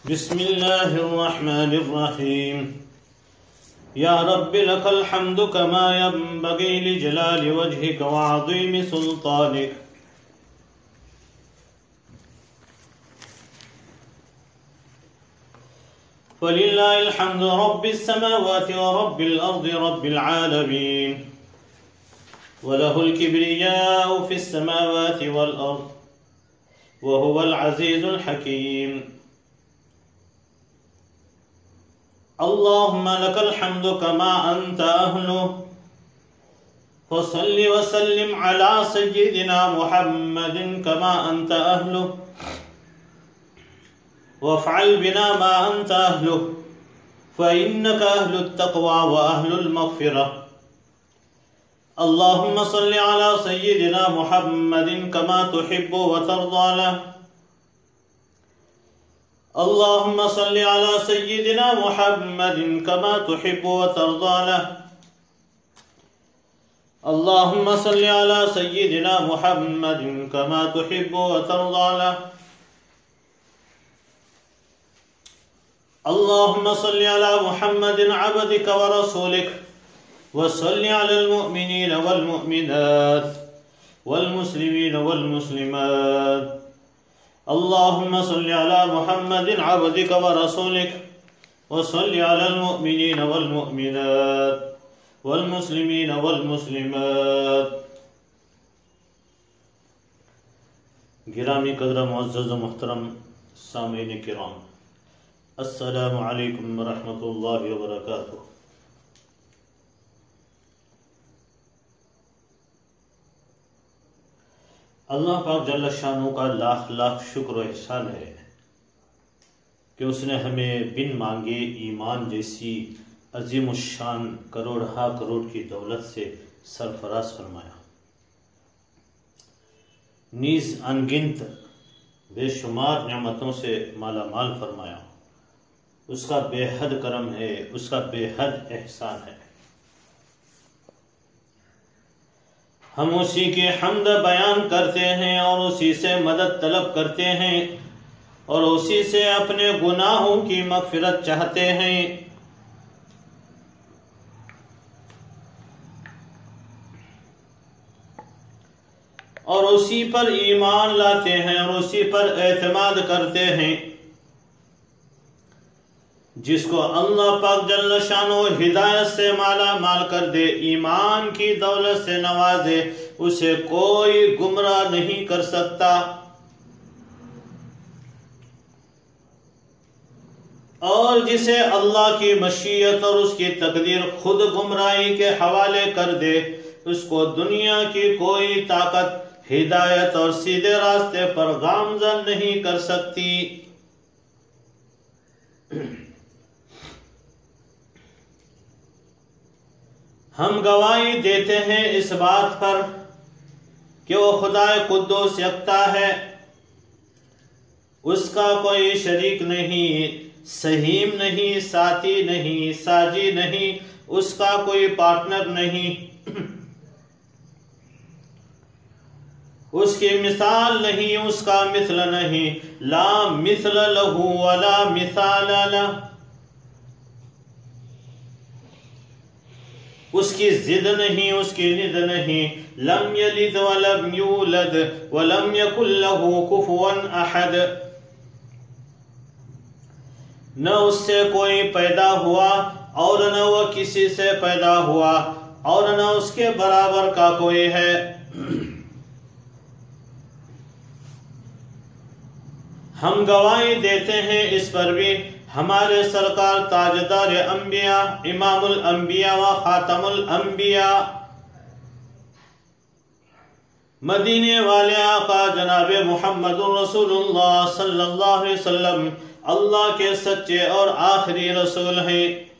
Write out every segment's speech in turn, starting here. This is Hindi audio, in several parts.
बिस्मिल्लाहिर्रहमानिर्रहीम। या रब्बि लकल हम्दु कमा यंबगी लिजलालि वजहिका व अज़ीमि सुल्तानिक। फलिल्लाहिल हम्दु रब्बिस समावाति व रब्बिल अर्दि रब्बिल आलमीन व लहुल किब्रियाउ फिस समावाति वल अर्द व हुवल अज़ीज़ुल हकीम। अल्लाहुम्मा लकल हम्दु कमा अंत अहलुहु फसल्लि व सल्लिम अला सय्यिदिना मुहम्मदिन कमा अंत अहलुहु वफ़अल बिना मा अंत अहलुहु फ़इन्नका अहलुत तक़वा व अहलुल मग़फ़िरह। अल्लाहुम्मा सल्लि अला सय्यिदिना मुहम्मदिन कमा तुहिब्बु व तर्ज़ा लह। अल्लाहुम्मा सल्लि अला सय्यिदिना मुहम्मदिन कमा तुहिब्बु व तर्ज़ा लह। अल्लाहुम्मा सल्लि अला सय्यिदिना मुहम्मदिन कमा तुहिब्बु व तर्ज़ा लह। अल्लाहुम्मा सल्लि अला मुहम्मदिन अब्दिका व रसूलिक व सल्लि अलल मुअ्मिनीना वल मुअ्मिनात वल मुस्लिमीना वल मुस्लिमात। अल्लाहुम्मा सल्लि अला मुहम्मदिन अब्दिका व रसूलिक व सल्लि अलल मुअ्मिनीना वल मुअ्मिनात वल मुस्लिमीना वल मुस्लिमात। गिरामी कदर मुअज़्ज़ज़ मुहतरम सामीन किराम, अस्सलामु अलैकुम व रहमतुल्लाहि व बरकातुहू। अल्लाह पाक जल्ल शानू का लाख लाख शुक्र एहसान है कि उसने हमें बिन मांगे ईमान जैसी अजीमुशान करोड़ करोड़ की दौलत से सरफराज फरमाया, नीज अनगिनत बेशुमार नेमतों से माला माल फरमाया। उसका बेहद करम है, उसका बेहद एहसान है। हम उसी के हम्द बयान करते हैं और उसी से मदद तलब करते हैं और उसी से अपने गुनाहों की मग़फ़िरत चाहते हैं। और उसी पर ईमान लाते हैं और उसी पर एतमाद करते हैं। जिसको अल्लाह पाक जल्ल शानो हिदायत से माला माल कर दे, ईमान की दौलत से नवाजे, उसे कोई गुमराह नहीं कर सकता। और जिसे अल्लाह की मशीयत और उसकी तकदीर खुद गुमराही के हवाले कर दे, उसको दुनिया की कोई ताकत हिदायत और सीधे रास्ते पर गामजन नहीं कर सकती। हम गवाही देते हैं इस बात पर कि वो खुदाए कुद्दूस यकता है, उसका कोई शरीक नहीं, सहीम नहीं, साथी नहीं, साजी नहीं, उसका कोई पार्टनर नहीं, उसकी मिसाल नहीं, उसका मिसल नहीं। ला मिसल लहू वला मिसाल लह। उसकी जिद नहीं, उसकी निद नहीं। लम यलिद वलम यूलद वलम यकुल लहू कुफुवन अहद। न उससे कोई पैदा हुआ और न वह किसी से पैदा हुआ और न उसके बराबर का कोई है। हम गवाही देते हैं इस पर भी हमारे सरकार ताजदार अंबिया, इमामुल अंबिया व खातमुल अंबिया, मदीने वाले आका जनाब मुहम्मदुर रसूलुल्लाह सल्लल्लाहु अलैहि वसल्लम अल्लाह के सच्चे और आखिरी रसूल हैं।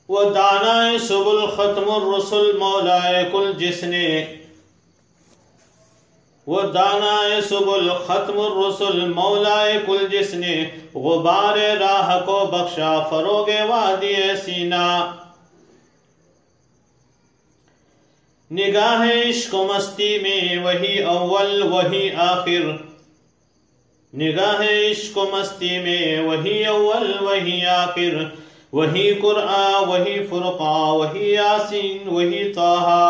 वो दानाए सुबुल खत्मुर रसूल मौलाए कुल जिसने, वो दानाए सुबुल खत्मुर रसूल मौलाए कुल जिसने, गुबारे राह को बख्शा फरोगे वादिए सीना। निगाह इश्क मस्ती में वही अव्वल वही आखिर, निगाह इश्क मस्ती में वही अव्वल वही आखिर, वही कुरआन वही फुरकान वही यासीन वही ताहा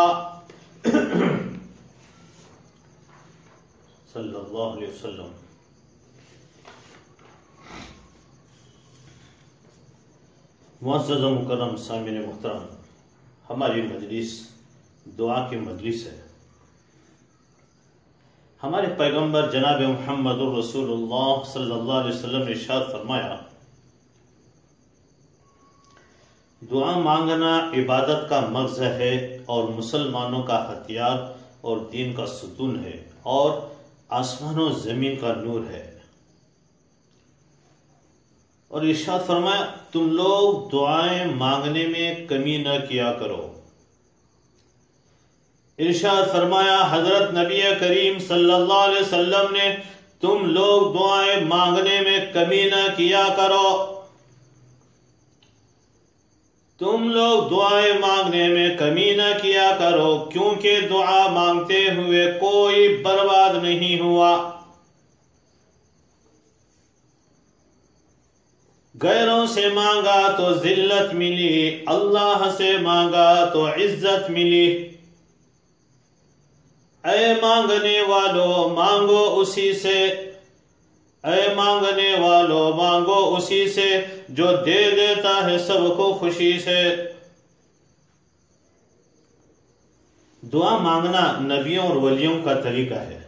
सल्लल्लाहु अलैहि वसल्लम। मुअज़्ज़ज़ व मुकर्रम सामिन मुहतरम, हमारी मजलिस दुआ की मजलिस है। हमारे पैगंबर जनाब मुहम्मदुर रसूलुल्लाह सल्लल्लाहु अलैहि वसल्लम ने इरशाद फरमाया, दुआ मांगना इबादत का मग़ज़ है और मुसलमानों का हथियार और दीन का सुतून है और आसमानों ज़मीन का नूर है। और इरशाद फरमाया, तुम लोग दुआएं मांगने में कमी न किया करो। इरशाद फरमाया हजरत नबी करीम सल्लल्लाहु अलैहि वसल्लम ने, तुम लोग दुआएं मांगने में कमी न किया करो। तुम लोग दुआएं मांगने में कमी न किया करो, क्योंकि दुआ मांगते हुए कोई बर्बाद नहीं हुआ। गैरों से मांगा तो जिल्लत मिली, अल्लाह से मांगा तो इज्जत मिली। ऐ मांगने वालों मांगो उसी से, ऐ मांगने वालों मांगो उसी से, जो दे देता है सबको खुशी से। दुआ मांगना नबियों और वलियों का तरीका है।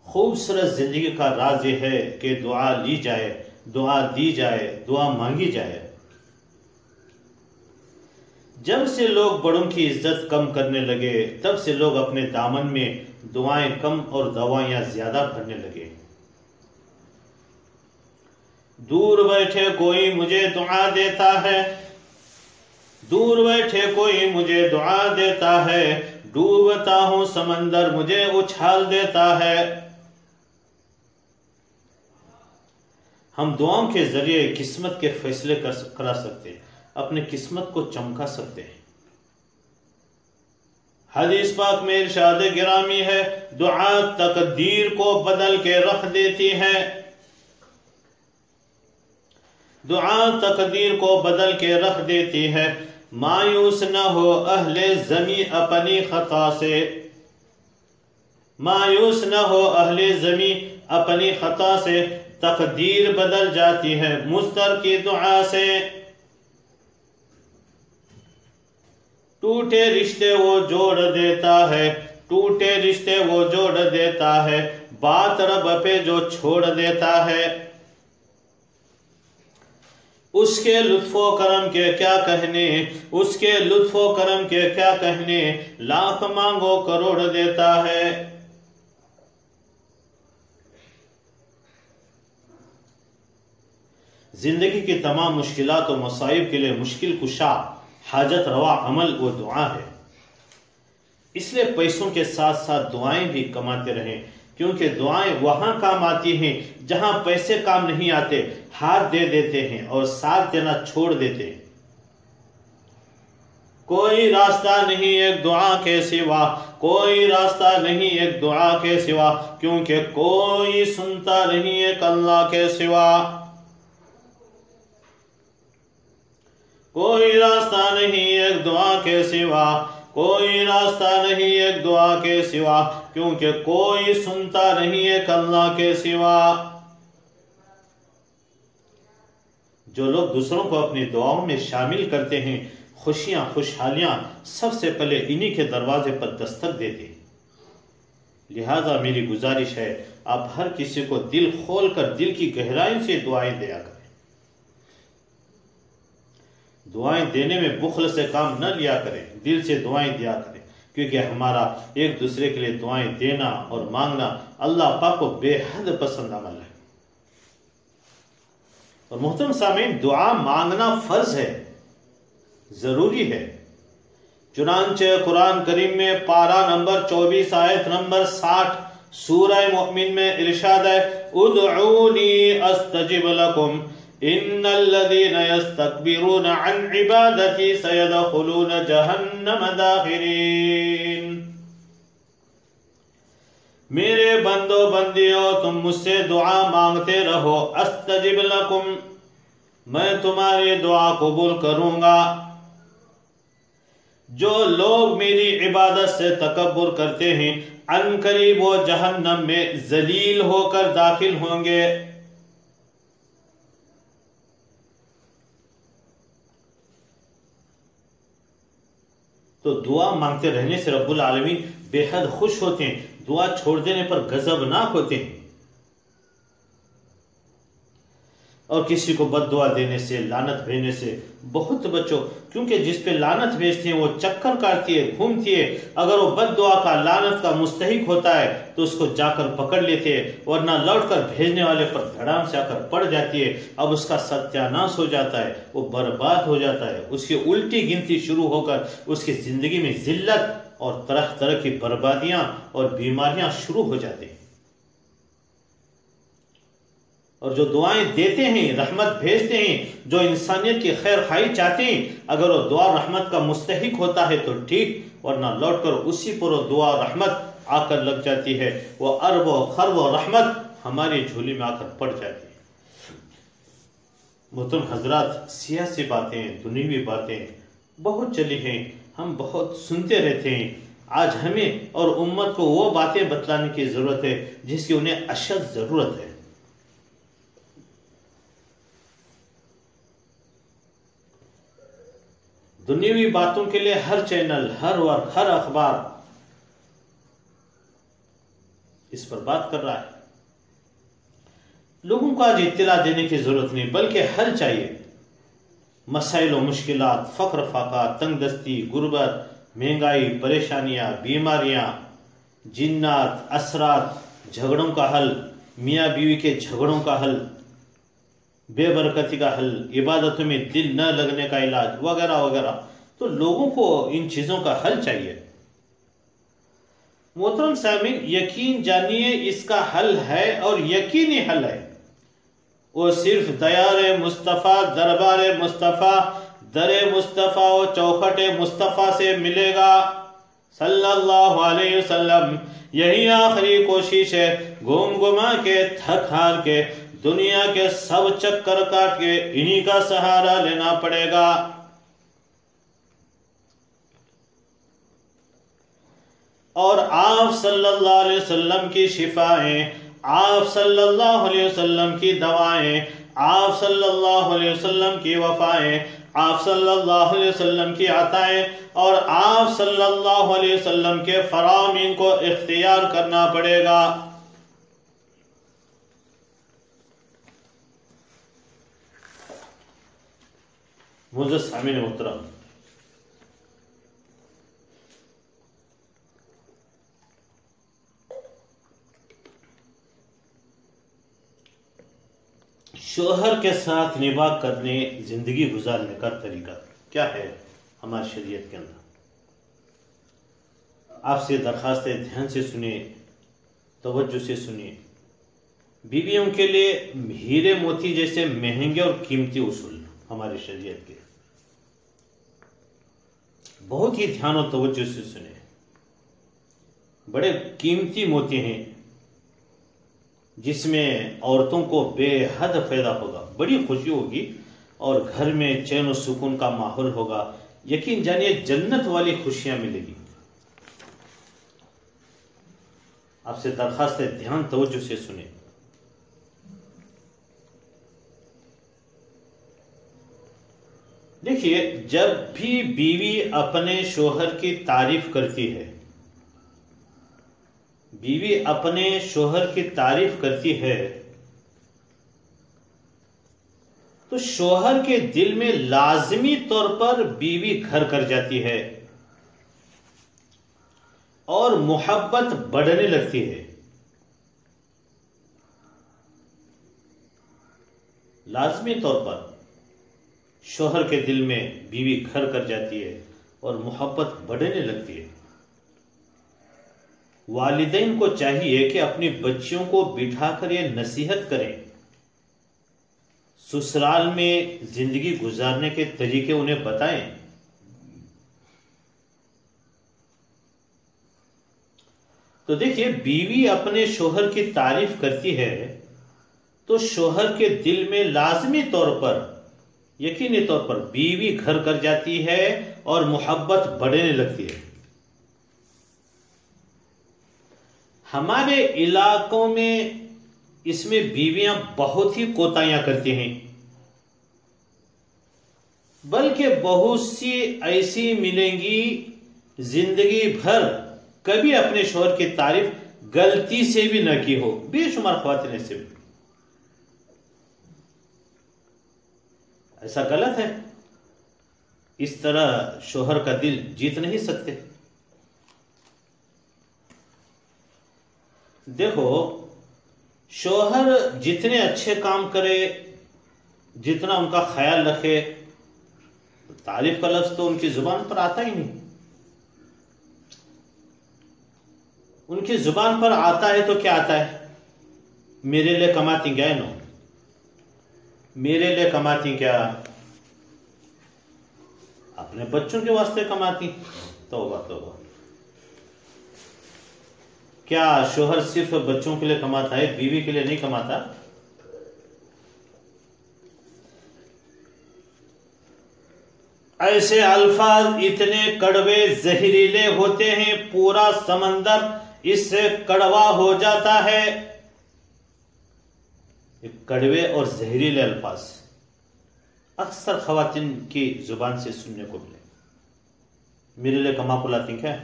खूबसूरत जिंदगी का राज ये है कि दुआ ली जाए, दुआ दी जाए, दुआ मांगी जाए। जब से लोग बड़ों की इज्जत कम करने लगे, तब से लोग अपने दामन में दुआएं कम और दवाइयां ज्यादा भरने लगे। दूर बैठे कोई मुझे दुआ देता है, दूर बैठे कोई मुझे दुआ देता है, डूबता हूं समंदर मुझे उछाल देता है। हम दुआओं के जरिए किस्मत के फैसले करा सकते हैं, अपने किस्मत को चमका सकते हैं। हदीस पाक में इरशाद गिरामी है, दुआ तकदीर को बदल के रख देती है। दुआ तकदीर को बदल के रख देती है। मायूस न हो अहले ज़मी अपनी खता से, मायूस न हो अहले ज़मी अपनी खता से, तकदीर बदल जाती है मुस्तर की दुआ से। टूटे रिश्ते वो जोड़ देता है, टूटे रिश्ते वो जोड़ देता है, बात रब पे जो छोड़ देता है। उसके लुत्फो करम के क्या कहने, उसके लुत्फो करम के क्या कहने, लाख मांगो करोड़ देता है। जिंदगी की तमाम मुश्किलात और मसाइब के लिए मुश्किल कुशा, हाजत रवा अमल वो दुआ है। इसलिए पैसों के साथ साथ दुआएं भी कमाते रहें, क्योंकि दुआएं वहां काम आती हैं जहां पैसे काम नहीं आते। हाथ दे देते हैं और साथ देना छोड़ देते हैं। कोई रास्ता नहीं एक दुआ के सिवा, कोई रास्ता नहीं एक दुआ के सिवा, क्योंकि कोई सुनता नहीं एक अल्लाह के सिवा। कोई रास्ता नहीं एक दुआ के सिवा, कोई रास्ता नहीं एक दुआ के सिवा, क्योंकि कोई सुनता नहीं एक अल्लाह के सिवा। जो लोग दूसरों को अपनी दुआओं में शामिल करते हैं, खुशियां खुशहालियां सबसे पहले इन्हीं के दरवाजे पर दस्तक देते हैं। लिहाजा मेरी गुजारिश है, आप हर किसी को दिल खोल कर दिल की गहराई से दुआएं दिया करें। दुआएं देने में बुखल से काम न लिया करें, दिल से दुआएं दिया करें, क्योंकि हमारा एक दूसरे के लिए दुआएं देना और मांगना अल्लाह पाक को बेहद पसंद अमल है। और मोहतरम सामीन, दुआ मांगना फर्ज है, जरूरी है। चुनांचे कुरान करीम में पारा नंबर 24 आयत नंबर 60 सूरह मुमिन में इरशाद है, उदऊनी अस्तजिब लकुम इन्नल्लज़ीना यस्तकबिरूना अन इबादती सयदखुलूना जहन्नम दाखिरीन। मेरे बंदो बंदियों, तुम मुझसे दुआ मांगते रहो, अस्तजिब लकुम, मैं तुम्हारी दुआ कबूल करूंगा। जो लोग मेरी इबादत से तकब्बुर करते हैं, अनकरीब वो जहन्नम में जलील होकर दाखिल होंगे। तो दुआ मांगते रहने से रब्बुल आलमीन बेहद खुश होते हैं, दुआ छोड़ देने पर गजबनाक होते हैं। और किसी को बद्दुआ देने से, लानत भेजने से बहुत बचो, क्योंकि जिस पे लानत भेजते हैं वो चक्कर काटती है, घूमती है। अगर वो बद्दुआ का, लानत का मुस्तहिक होता है तो उसको जाकर पकड़ लेते हैं, वरना लौटकर भेजने वाले पर धड़ाम से आकर पड़ जाती है। अब उसका सत्यानाश हो जाता है, वो बर्बाद हो जाता है, उसकी उल्टी गिनती शुरू होकर उसकी जिंदगी में जिल्लत और तरह तरह की बर्बादियां और बीमारियां शुरू हो जाती हैं। और जो दुआएं देते हैं, रहमत भेजते हैं, जो इंसानियत की खैर खाई चाहते हैं, अगर वो दुआ रहमत का मुस्तहिक होता है तो ठीक, वरना लौटकर उसी पर वो दुआ रहमत आकर लग जाती है। वो अरब व खरब व रहमत हमारी झोली में आकर पड़ जाती है। मोहतरम हजरात, सियासी बातें, दुनियावी बातें बहुत चली हैं, हम बहुत सुनते रहते हैं। आज हमें और उम्मत को वो बातें बतलाने की जरूरत है जिसकी उन्हें अशद जरूरत है। दुनियावी बातों के लिए हर चैनल, हर वर्ग, हर अखबार इस पर बात कर रहा है। लोगों को आज इत्तला देने की जरूरत नहीं, बल्कि हल चाहिए। मसाइल और मुश्किलात, फक्र फाका, तंगदस्ती, गुर्बत, महंगाई, परेशानियां, बीमारियां, जिन्नात, असरात, झगड़ों का हल, मियाँ बीवी के झगड़ों का हल, बेबरकती का हल, इबादतों में दिल न लगने का इलाज, वगैरह वगैरह। तो लोगों को इन चीजों का हल चाहिए। मोहतरम सामीन, यकीन जानिए इसका हल है और यकीनी हल है। वो सिर्फ दयारे मुस्तफ़ा, दरबारे मुस्तफ़ा, दरे मुस्तफ़ा और चौखटे मुस्तफ़ा से मिलेगा सल्लल्लाहु अलैहि वसल्लम। यही आखिरी कोशिश है। घूम घुमा के, थक हार के, दुनिया के सब चक्कर काट के इन्हीं का सहारा लेना पड़ेगा। और आप सल्लल्लाहु अलैहि वसल्लम की शिफाएं, आप सल्लल्लाहु अलैहि वसल्लम की दवाएं, आप सल्लल्लाहु अलैहि वसल्लम की वफाएं, आप सल्लल्लाहु अलैहि वसल्लम की अताएं और आप सल्लल्लाहु अलैहि वसल्लम के फरामीन को इख्तियार करना पड़ेगा। मुझे सामीन मुहतरम, शोहर के साथ निभाह करने, जिंदगी गुजारने का तरीका क्या है हमारी शरीयत के अंदर। आपसे दरखास्त है, ध्यान से सुनिए, तवज्जो से सुनिए। बीवियों के लिए हीरे मोती जैसे महंगे और कीमती उसूल हमारी शरीयत के, बहुत ही ध्यान और तवज्जो से सुने। बड़े कीमती मोती हैं जिसमें औरतों को बेहद फायदा होगा, बड़ी खुशी होगी और घर में चैन और सुकून का माहौल होगा। यकीन जानिए जन्नत वाली खुशियां मिलेगी। आपसे दरखास्त है, ध्यान तवज्जो से सुने। देखिए, जब भी बीवी अपने शोहर की तारीफ करती है, बीवी अपने शोहर की तारीफ करती है, तो शोहर के दिल में लाजमी तौर पर बीवी घर कर जाती है और मोहब्बत बढ़ने लगती है। लाजमी तौर पर शोहर के दिल में बीवी घर कर जाती है और मोहब्बत बढ़ने लगती है। वालिदैन को चाहिए कि अपनी बच्चियों को बिठाकर ये नसीहत करें, ससुराल में जिंदगी गुजारने के तरीके उन्हें बताएं। तो देखिए, बीवी अपने शोहर की तारीफ करती है तो शोहर के दिल में लाजमी तौर पर, यकीनी तौर पर बीवी घर कर जाती है और मोहब्बत बढ़ने लगती है। हमारे इलाकों में इसमें बीवियां बहुत ही कोताहियां करती हैं, बल्कि बहुत सी ऐसी मिलेंगी जिंदगी भर कभी अपने शोहर की तारीफ गलती से भी न की हो। बेशुमार ख्वातीन ऐसे भी। ऐसा गलत है, इस तरह शोहर का दिल जीत नहीं सकते। देखो, शोहर जितने अच्छे काम करे, जितना उनका ख्याल रखे, तारीफ का लफ्ज तो उनकी जुबान पर आता ही नहीं। उनकी जुबान पर आता है तो क्या आता है? मेरे लिए कमाती क्या है? नो, मेरे लिए कमाती क्या? अपने बच्चों के वास्ते कमाती। तौबा तौबा। क्या शोहर सिर्फ बच्चों के लिए कमाता है, बीवी के लिए नहीं कमाता? ऐसे अल्फाज इतने कड़वे जहरीले होते हैं, पूरा समंदर इससे कड़वा हो जाता है। कड़वे और जहरीले अल्फाज अक्सर खवातीन की जुबान से सुनने को मिले। मेरे लिए कमा को लाती क्या?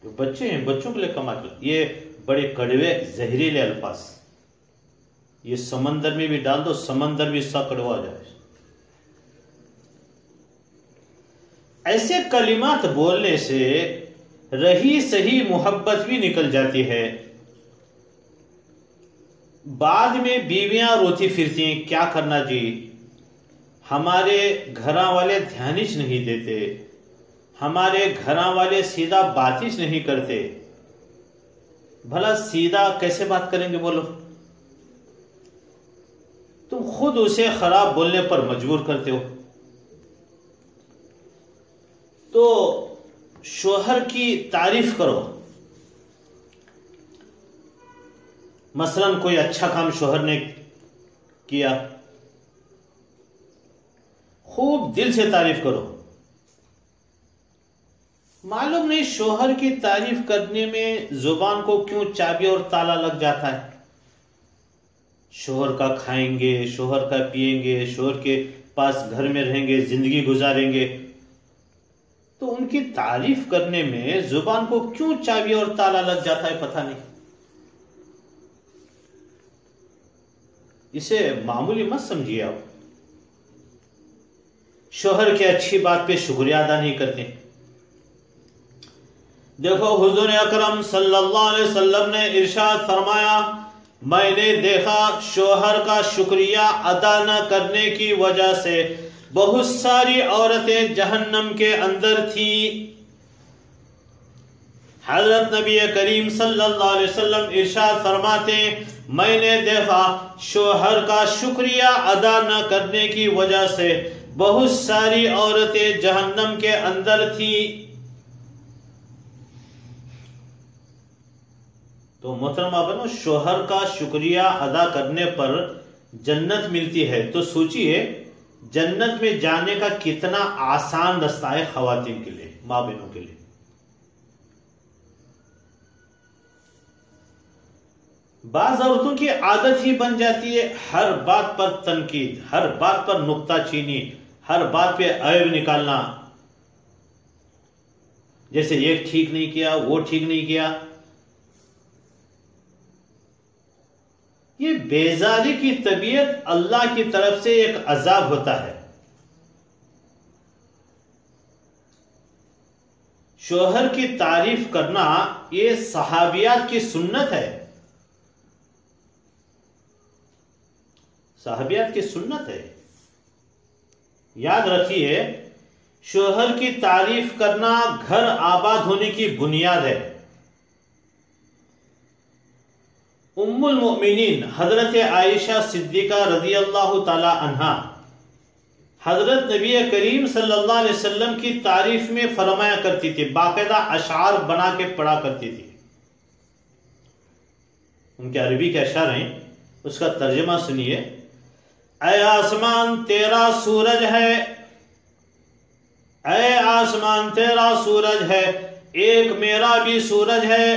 तो बच्चे हैं, बच्चों के लिए कमा के। ये बड़े कड़वे जहरीले अल्फाज, ये समंदर में भी डाल दो, समंदर भी इसका कड़वा हो जाए। ऐसे कलिमात बोलने से रही सही मोहब्बत भी निकल जाती है। बाद में बीवियां रोती फिरती हैं, क्या करना जी, हमारे घरा वाले ध्यान ही नहीं देते, हमारे घरा वाले सीधा बात ही नहीं करते। भला सीधा कैसे बात करेंगे बोलो? तुम खुद उसे खराब बोलने पर मजबूर करते हो। तो शोहर की तारीफ करो। मसलन कोई अच्छा काम शोहर ने किया, खूब दिल से तारीफ करो। मालूम नहीं शोहर की तारीफ करने में जुबान को क्यों चाबी और ताला लग जाता है। शोहर का खाएंगे, शोहर का पिएंगे, शोहर के पास घर में रहेंगे, जिंदगी गुजारेंगे, तो उनकी तारीफ करने में जुबान को क्यों चाबी और ताला लग जाता है, पता नहीं। इसे मामूली मत समझिए आप। शोहर की अच्छी बात पे शुक्रिया अदा नहीं करते। देखो, हुजूर अकरम सल्लल्लाहु अलैहि वसल्लम ने इरशाद फरमाया, मैंने देखा शोहर का शुक्रिया अदा न करने की वजह से बहुत सारी औरतें जहन्नम के अंदर थी। हजरत नबी करीम सल्लल्लाहु अलैहि वसल्लम इरशाद फरमाते, मैंने देखा शोहर का शुक्रिया अदा न करने की वजह से बहुत सारी औरतें जहन्नम के अंदर थी। तो मोहतरमा बनो, शोहर का शुक्रिया अदा करने पर जन्नत मिलती है, तो सोचिए जन्नत में जाने का कितना आसान रास्ता है खवातीन के लिए, माँ बहनों के लिए। बाज औरतों की आदत ही बन जाती है हर बात पर तनकीद, हर बात पर नुक्ताचीनी, हर बात पे ऐब निकालना। जैसे ये ठीक नहीं किया, वो ठीक नहीं किया। ये बेजारी की तबीयत अल्लाह की तरफ से एक अजाब होता है। शोहर की तारीफ करना ये सहाबियात की सुन्नत है, सहाबियात की सुन्नत है। याद रखिए, शोहर की तारीफ करना घर आबाद होने की बुनियाद है। उम्मुल मोमिनीन हजरत आयशा सिद्दीका रज़ी अल्लाह ताला अन्हा हजरत नबी करीम सल्लल्लाहु अलैहि वसल्लम की तारीफ में फरमाया करती थी, बाकायदा अशार बना के पढ़ा करती थी। उनके अरबी के अशआर हैं, उसका तर्जमा सुनिए। ऐ आसमान तेरा सूरज है, ऐ आसमान तेरा सूरज है, एक मेरा भी सूरज है।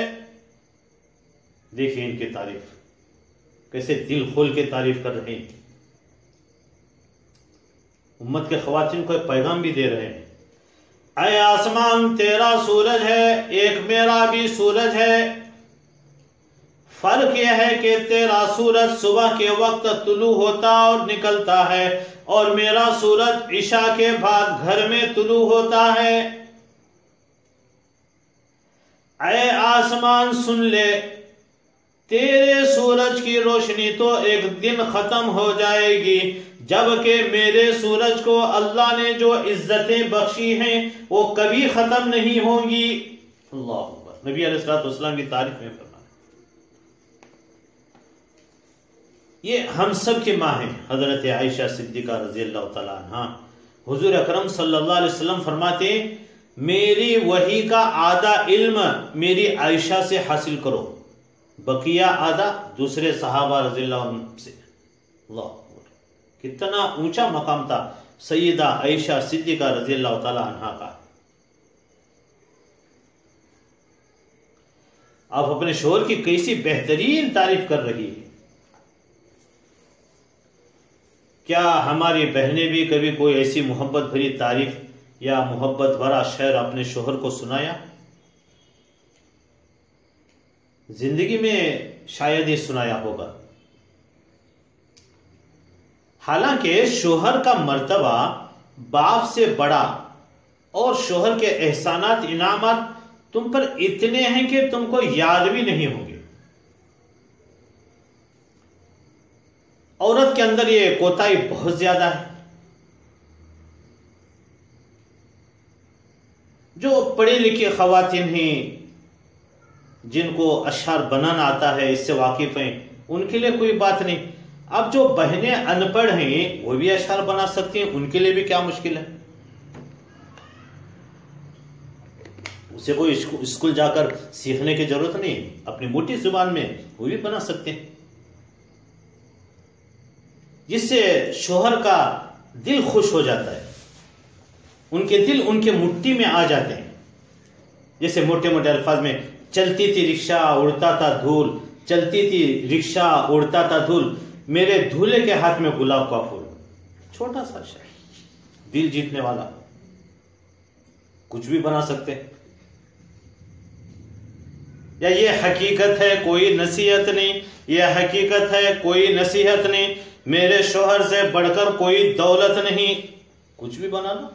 देखिए इनकी तारीफ कैसे दिल खोल के तारीफ कर रहे हैं, उम्मत के ख्वातीन को पैगाम भी दे रहे हैं। ऐ आसमान तेरा सूरज है, एक मेरा भी सूरज है। फर्क यह है कि तेरा सूरज सुबह के वक्त तुलू होता और निकलता है, और मेरा सूरज इशा के बाद घर में तुलू होता है। ऐ आसमान सुन ले, तेरे सूरज की रोशनी तो एक दिन खत्म हो जाएगी, जबकि मेरे सूरज को अल्लाह ने जो इज्जतें बख्शी हैं वो कभी खत्म नहीं होंगी। अल्लाह अकबर। नबी अलैहिस्सलाम की तारीफ में फरमाया। ये हम सब की माँ है हजरत आयशा सिद्दीका रजी अल्लाह तआला अन्हा। हुजूर अकरम सल्लल्लाहु अलैहि वसल्लम फरमाते, मेरी वही का आधा इल्म मेरी आयशा से हासिल करो, बकिया आधा दूसरे सहाबा रजी अल्लाह अन्हुम से। अल्लाह अकबर, कितना ऊंचा मकाम था सैयदा आयशा सिद्दीका रजी अल्लाह तआला अन्हा का। आप अपने शोहर की कैसी बेहतरीन तारीफ कर रही है। क्या हमारी बहनें भी कभी कोई ऐसी मोहब्बत भरी तारीफ या मोहब्बत भरा शेर अपने शोहर को सुनाया? जिंदगी में शायद ही सुनाया होगा। हालांकि शोहर का मर्तबा बाप से बड़ा और शोहर के एहसानात इनामात तुम पर इतने हैं कि तुमको याद भी नहीं होंगे। औरत के अंदर ये कोताही बहुत ज्यादा है। जो पढ़ी लिखी खवातीन हैं, जिनको अशआर बनाना आता है, इससे वाकिफ हैं, उनके लिए कोई बात नहीं। अब जो बहनें अनपढ़ हैं वो भी अशआर बना सकती हैं, उनके लिए भी क्या मुश्किल है। उसे कोई स्कूल जाकर सीखने की जरूरत नहीं, अपनी मोटी जुबान में वो भी बना सकते हैं, जिससे शोहर का दिल खुश हो जाता है, उनके दिल उनके मुट्ठी में आ जाते हैं। जैसे मोटे मोटे अल्फाज में, चलती थी रिक्शा उड़ता था धूल, चलती थी रिक्शा उड़ता था धूल, मेरे दूल्हे के हाथ में गुलाब का फूल। छोटा सा शेर, दिल जीतने वाला, कुछ भी बना सकते हैं। या ये हकीकत है कोई नसीहत नहीं, यह हकीकत है कोई नसीहत नहीं, मेरे शोहर से बढ़कर कोई दौलत नहीं। कुछ भी बना लो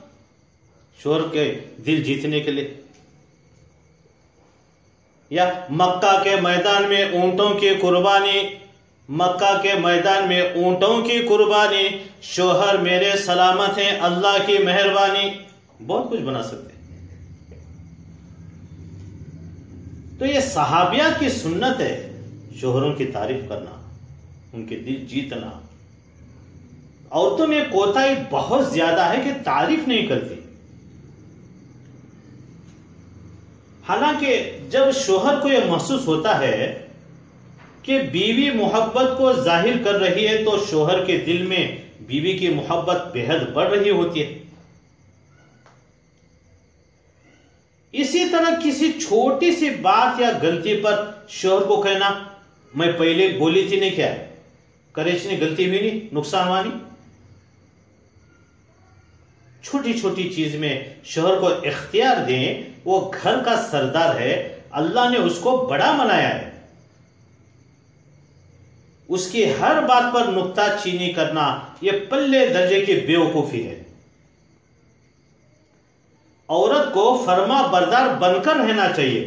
शोहर के दिल जीतने के लिए। या मक्का के मैदान में ऊंटों की कुर्बानी, मक्का के मैदान में ऊंटों की कुर्बानी, शोहर मेरे सलामत हैं अल्लाह की मेहरबानी। बहुत कुछ बना सकते हैं। तो ये सहाबियात की सुन्नत है, शोहरों की तारीफ करना, उनके दिल जीतना। औरतों में कोताही बहुत ज्यादा है कि तारीफ नहीं करती। हालांकि जब शोहर को यह महसूस होता है कि बीवी मोहब्बत को जाहिर कर रही है, तो शोहर के दिल में बीवी की मोहब्बत बेहद बढ़ रही होती है। इसी तरह किसी छोटी सी बात या गलती पर शोहर को कहना, मैं पहले बोली थी नहीं, क्या करेचनी गलती हुई नहीं, नुकसान हुआ नहीं। छोटी छोटी चीज में शोहर को इख्तियार दें, वो घर का सरदार है, अल्लाह ने उसको बड़ा बनाया है। उसकी हर बात पर नुक्ताचीनी करना यह पल्ले दर्जे की बेवकूफी है। औरत को फर्मा बरदार बनकर रहना चाहिए,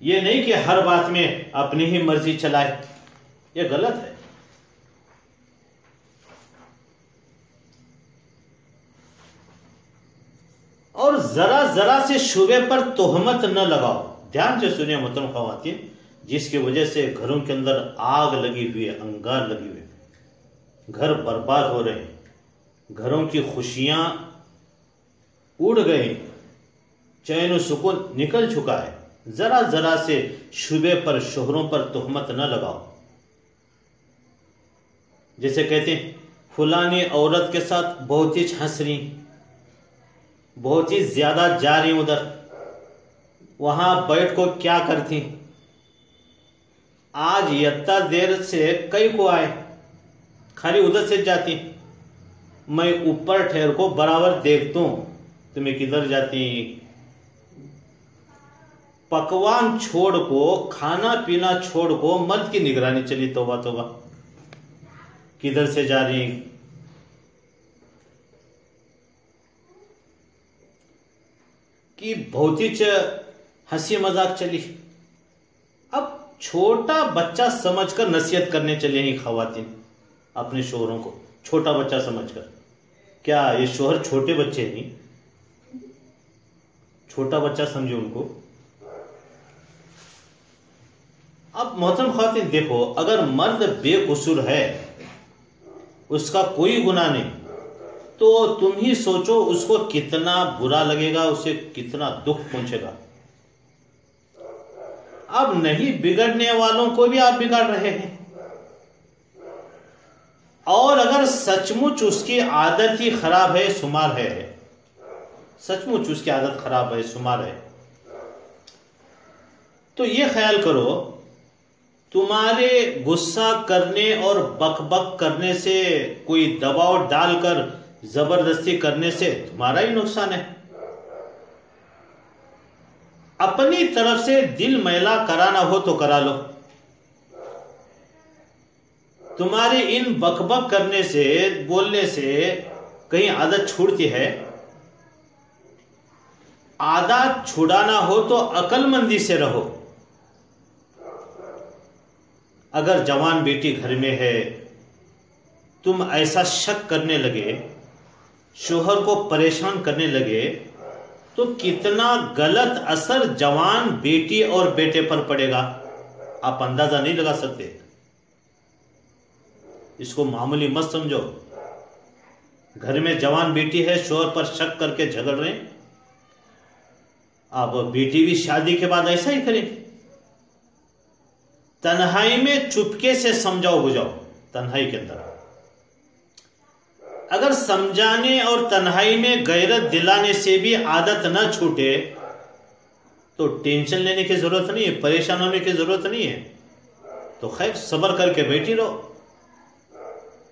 यह नहीं कि हर बात में अपनी ही मर्जी चलाए। यह गलत है। और जरा जरा से शुबे पर तोहमत न लगाओ। ध्यान से सुनिए मोहतरम ख्वातीन, जिसकी वजह से घरों के अंदर आग लगी हुई है, अंगार लगी हुई है, घर बर्बाद हो रहे हैं, घरों की खुशियां उड़ गई, चैन सुकून निकल चुका है। जरा जरा से शुबे पर शोहरों पर तोहमत न लगाओ। जैसे कहते हैं फुलानी औरत के साथ बहुत ही हंस रही, बहुत ही ज्यादा जा रही उधर, वहां बैठ को क्या करती, आज इतना देर से कई को आए, खाली उधर से जाती, मैं ऊपर ठहर को बराबर देखता हूं तुम्हें किधर जाती। पकवान छोड़ को, खाना पीना छोड़ को मर्द की निगरानी चली, तौबा तौबा, किधर से जा रही। कि बहुत ही हंसी मजाक चली। अब छोटा बच्चा समझकर नसीहत करने चले हैं खवातीन अपने शोहरों को, छोटा बच्चा समझकर। क्या ये शोहर छोटे बच्चे नहीं, छोटा बच्चा समझे उनको। अब मोहतरम ख्वातीन देखो, अगर मर्द बेकसूर है, उसका कोई गुनाह नहीं, तो तुम ही सोचो उसको कितना बुरा लगेगा, उसे कितना दुख पहुंचेगा। अब नहीं बिगड़ने वालों को भी आप बिगाड़ रहे हैं, और अगर सचमुच उसकी आदत ही खराब है, शुमार है, सचमुच उसकी आदत खराब है, शुमार है, तो ये ख्याल करो तुम्हारे गुस्सा करने और बकबक करने से, कोई दबाव डालकर जबरदस्ती करने से तुम्हारा ही नुकसान है। अपनी तरफ से दिल मैला कराना हो तो करा लो। तुम्हारे इन बकबक करने से, बोलने से कहीं आदत छूटती है। आदत छुड़ाना हो तो अक्लमंदी से रहो। अगर जवान बेटी घर में है, तुम ऐसा शक करने लगे, शोहर को परेशान करने लगे, तो कितना गलत असर जवान बेटी और बेटे पर पड़ेगा आप अंदाजा नहीं लगा सकते। इसको मामूली मत समझो। घर में जवान बेटी है, शोहर पर शक करके झगड़ रहे हैं, अब बेटी भी शादी के बाद ऐसा ही करेगी। तन्हाई में चुपके से समझाओ बुझाओ, तन्हाई के अंदर। अगर समझाने और तन्हाई में गैरत दिलाने से भी आदत न छूटे, तो टेंशन लेने की जरूरत नहीं है, परेशान होने की जरूरत नहीं है। तो खैर सब्र करके बैठी रहो,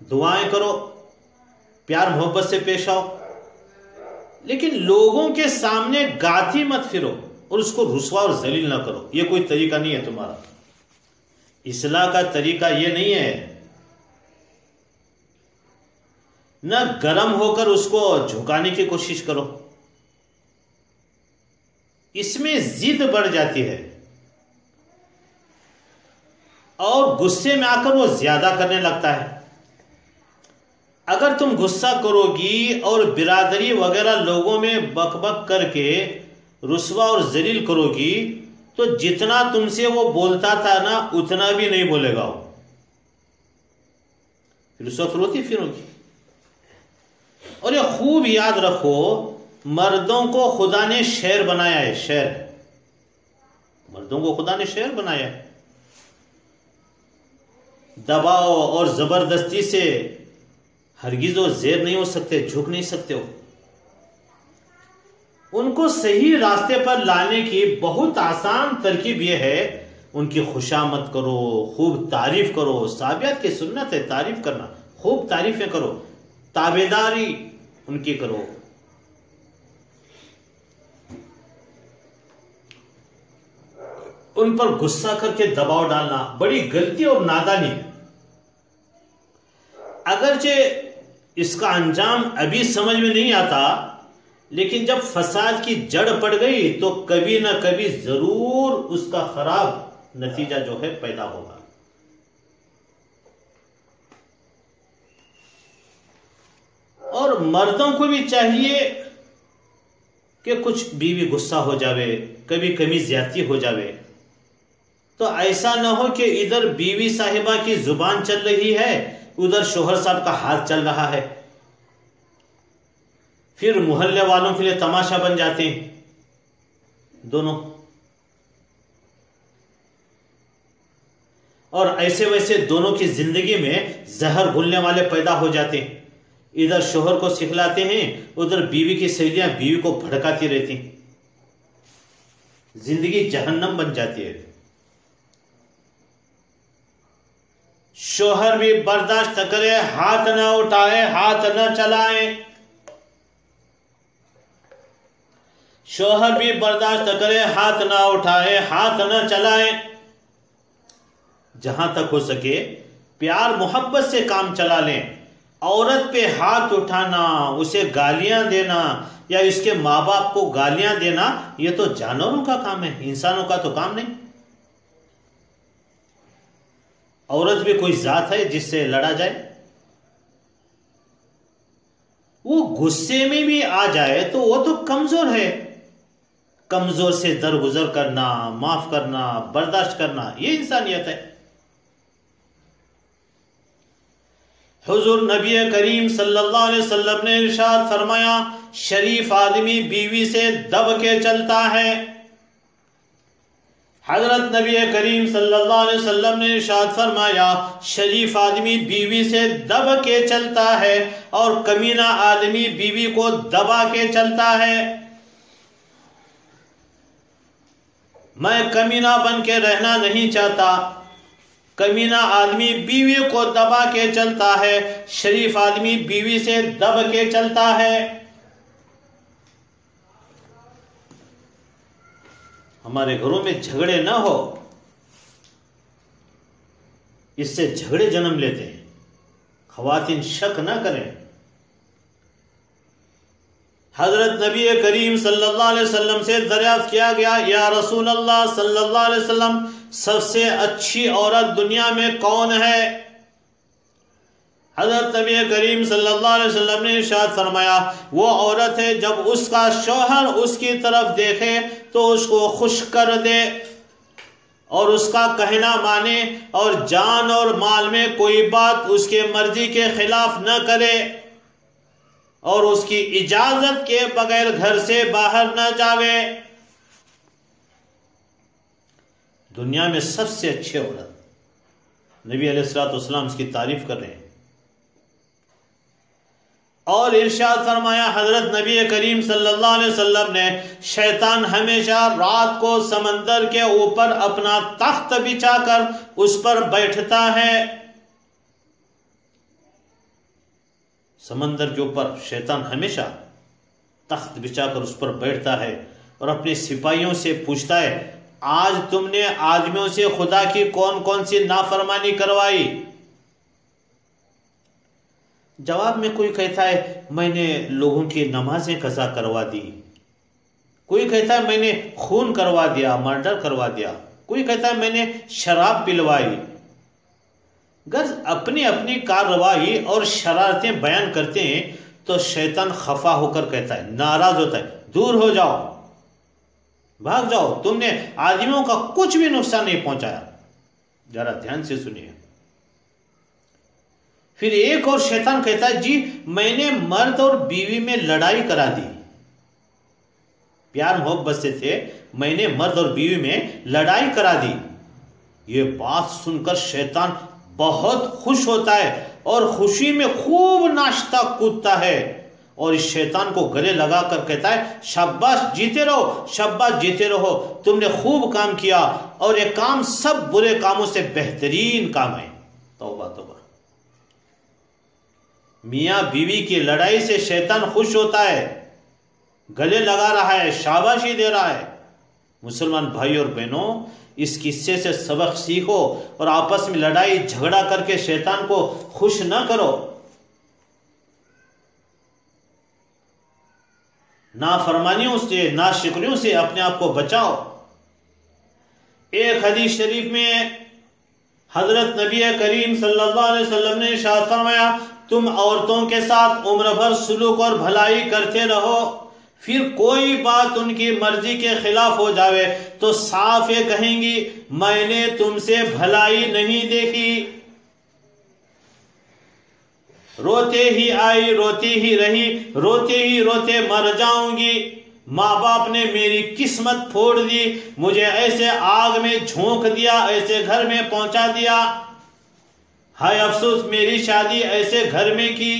दुआएं करो, प्यार मोहब्बत से पेश आओ, लेकिन लोगों के सामने गाती मत फिरो और उसको रुसवा और जलील ना करो। यह कोई तरीका नहीं है तुम्हारा। इस्लाह का तरीका यह नहीं है। न गरम होकर उसको झुकाने की कोशिश करो, इसमें जिद बढ़ जाती है और गुस्से में आकर वो ज्यादा करने लगता है। अगर तुम गुस्सा करोगी और बिरादरी वगैरह लोगों में बकबक करके रुसवा और जलील करोगी, तो जितना तुमसे वो बोलता था ना, उतना भी नहीं बोलेगा वो, फिर उस वक्त रोती फिरोगी। और ये खूब याद रखो, मर्दों को खुदा ने शेर बनाया है, शेर, मर्दों को खुदा ने शेर बनाया है। दबाव और जबरदस्ती से हरगिज़ वो ज़ेर नहीं हो सकते, झुक नहीं सकते हो। उनको सही रास्ते पर लाने की बहुत आसान तरकीब यह है, उनकी खुशामद करो, खूब तारीफ करो। साबियत की सुन्नत है तारीफ करना, खूब तारीफें करो, ताबेदारी उनकी करो। उन पर गुस्सा करके दबाव डालना बड़ी गलती और नादानी है। अगरचे इसका अंजाम अभी समझ में नहीं आता, लेकिन जब फसाद की जड़ पड़ गई तो कभी ना कभी जरूर उसका खराब नतीजा जो है पैदा होगा। और मर्दों को भी चाहिए कि कुछ बीवी गुस्सा हो जावे, कभी कभी ज्यादती हो जावे, तो ऐसा ना हो कि इधर बीवी साहिबा की जुबान चल रही है, उधर शोहर साहब का हाथ चल रहा है, फिर मोहल्ले वालों के लिए तमाशा बन जाते हैं दोनों। और ऐसे वैसे दोनों की जिंदगी में जहर घुलने वाले पैदा हो जाते हैं। इधर शोहर को सिखलाते हैं, उधर बीवी की सहेलियां बीवी को भड़काती रहती, जिंदगी जहन्नम बन जाती है। शोहर भी बर्दाश्त करे, हाथ न उठाए, हाथ न चलाए। शोहर भी बर्दाश्त करे, हाथ न उठाए, हाथ न चलाए। जहां तक हो सके प्यार मोहब्बत से काम चला लें। औरत पे हाथ उठाना, उसे गालियां देना या इसके माँ बाप को गालियां देना, यह तो जानवरों का काम है, इंसानों का तो काम नहीं। औरत भी कोई जात है जिससे लड़ा जाए? वो गुस्से में भी आ जाए तो वो तो कमजोर है। कमजोर से दरगुजर करना, माफ करना, बर्दाश्त करना, ये इंसानियत है। हुजूर नबी करीम सल्लल्लाहु अलैहि वसल्लम ने इरशाद फरमाया, शरीफ आदमी बीवी से दब के चलता है। हजरत नबी करीम सल्लल्लाहु अलैहि वसल्लम ने इरशाद फरमाया, शरीफ आदमी बीवी से दब के चलता है और कमीना आदमी बीवी को दबा के चलता है। मैं कमीना बन के रहना नहीं चाहता। कमीना आदमी बीवी को दबा के चलता है, शरीफ आदमी बीवी से दब के चलता है। हमारे घरों में झगड़े ना हो, इससे झगड़े जन्म लेते हैं। ख़वातीन शक ना करें। हजरत नबी करीम सल्लल्लाहु अलैहि वसल्लम से दरियाफ्त किया गया, या रसूल अल्लाह सल्लल्लाहु अलैहि वसल्लम, सबसे अच्छी औरत दुनिया में कौन है? हजरत नबी करीम सल्लल्लाहु अलैहि वसल्लम ने इरशाद फरमाया, वो औरत है जब उसका शौहर उसकी तरफ देखे तो उसको खुश कर दे और उसका कहना माने और जान और माल में कोई बात उसके मर्जी के खिलाफ न करे और उसकी इजाजत के बगैर घर से बाहर न जावे। दुनिया में सबसे अच्छी औरत, नबी अलैहिस्सलाम इसकी तारीफ कर रहे हैं। और इरशाद फरमाया हजरत नबी करीम सल्लल्लाहु अलैहि वसल्लम ने, शैतान हमेशा रात को समंदर के ऊपर अपना तख्त बिछाकर उस पर बैठता है। समंदर के ऊपर शैतान हमेशा तख्त बिछाकर उस पर बैठता है और अपने सिपाहियों से पूछता है, आज तुमने आदमियों से खुदा की कौन कौन सी नाफरमानी करवाई? जवाब में कोई कहता है, मैंने लोगों की नमाजें कज़ा करवा दी। कोई कहता है, मैंने खून करवा दिया, मर्डर करवा दिया। कोई कहता है, मैंने शराब पिलवाई। गर्ज अपनी अपनी कार्रवाई और शरारतें बयान करते हैं तो शैतान खफा होकर कहता है, नाराज होता है, दूर हो जाओ, भाग जाओ, तुमने आदमियों का कुछ भी नुकसान नहीं पहुंचाया। जरा ध्यान से सुनिए। फिर एक और शैतान कहता है, जी मैंने मर्द और बीवी में लड़ाई करा दी, प्यार मोहब्बत से थे, मैंने मर्द और बीवी में लड़ाई करा दी। ये बात सुनकर शैतान बहुत खुश होता है और खुशी में खूब नाचता कूदता है और इस शैतान को गले लगाकर कहता है, शाबाश जीते रहो, शाबाश जीते रहो, तुमने खूब काम किया और ये काम सब बुरे कामों से बेहतरीन काम है। तौबा तौबा। मियां बीवी की लड़ाई से शैतान खुश होता है, गले लगा रहा है, शाबाशी दे रहा है। मुसलमान भाई और बहनों, इस किस्से से सबक सीखो और आपस में लड़ाई झगड़ा करके शैतान को खुश न करो। नाफरमानियों से, नाशिक्रियों से अपने आप को बचाओ। एक हदीस शरीफ में हजरत नबी करीम सल्लल्लाहु अलैहि वसल्लम ने इरशाद फरमाया, तुम औरतों के साथ उम्र भर सुलूक और भलाई करते रहो, फिर कोई बात उनकी मर्जी के खिलाफ हो जावे तो साफ ये कहेंगी, मैंने तुमसे भलाई नहीं देखी। रोते ही आई, रोती ही रही, रोते ही रोते मर जाऊंगी। माँ बाप ने मेरी किस्मत फोड़ दी, मुझे ऐसे आग में झोंक दिया, ऐसे घर में पहुंचा दिया। हाय अफसोस मेरी शादी ऐसे घर में की।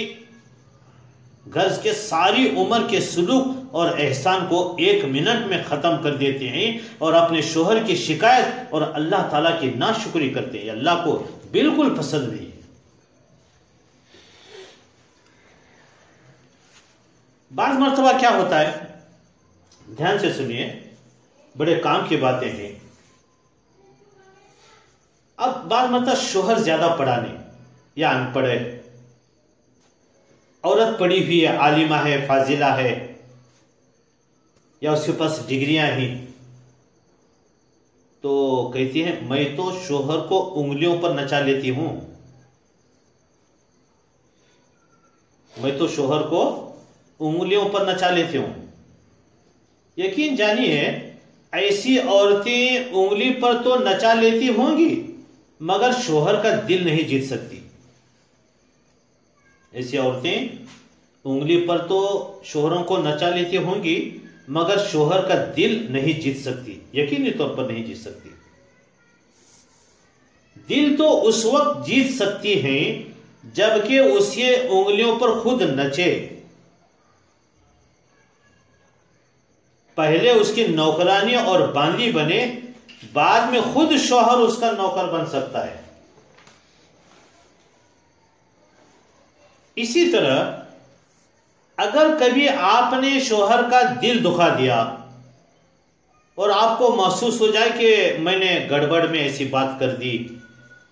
घर के सारी उम्र के सुलूक और एहसान को 1 मिनट में खत्म कर देते हैं और अपने शोहर की शिकायत और अल्लाह ताला की नाशुक्री करते हैं। अल्लाह को बिल्कुल पसंद नहीं है। बाज़ मर्तबा क्या होता है, ध्यान से सुनिए, बड़े काम की बातें हैं। अब बाज़ मर्तबा शोहर ज्यादा पढ़ा नहीं या अनपढ़ है, औरत पढ़ी हुई है, आलिमा है, फाजिला है, या उसके पास डिग्रियां हैं, तो कहती है मैं तो शोहर को उंगलियों पर नचा लेती हूं, मैं तो शोहर को उंगलियों पर नचा लेती हूं। यकीन जानिए ऐसी औरतें उंगली पर तो नचा लेती होंगी मगर शोहर का दिल नहीं जीत सकती। ऐसी औरतें उंगली पर तो शोहरों को नचा लेती होंगी मगर शोहर का दिल नहीं जीत सकती, यकीनी तौर पर नहीं जीत सकती। दिल तो उस वक्त जीत सकती हैं जबकि उसे उंगलियों पर खुद नचे। पहले उसकी नौकरानी और बांदी बने, बाद में खुद शौहर उसका नौकर बन सकता है। इसी तरह अगर कभी आपने शौहर का दिल दुखा दिया और आपको महसूस हो जाए कि मैंने गड़बड़ में ऐसी बात कर दी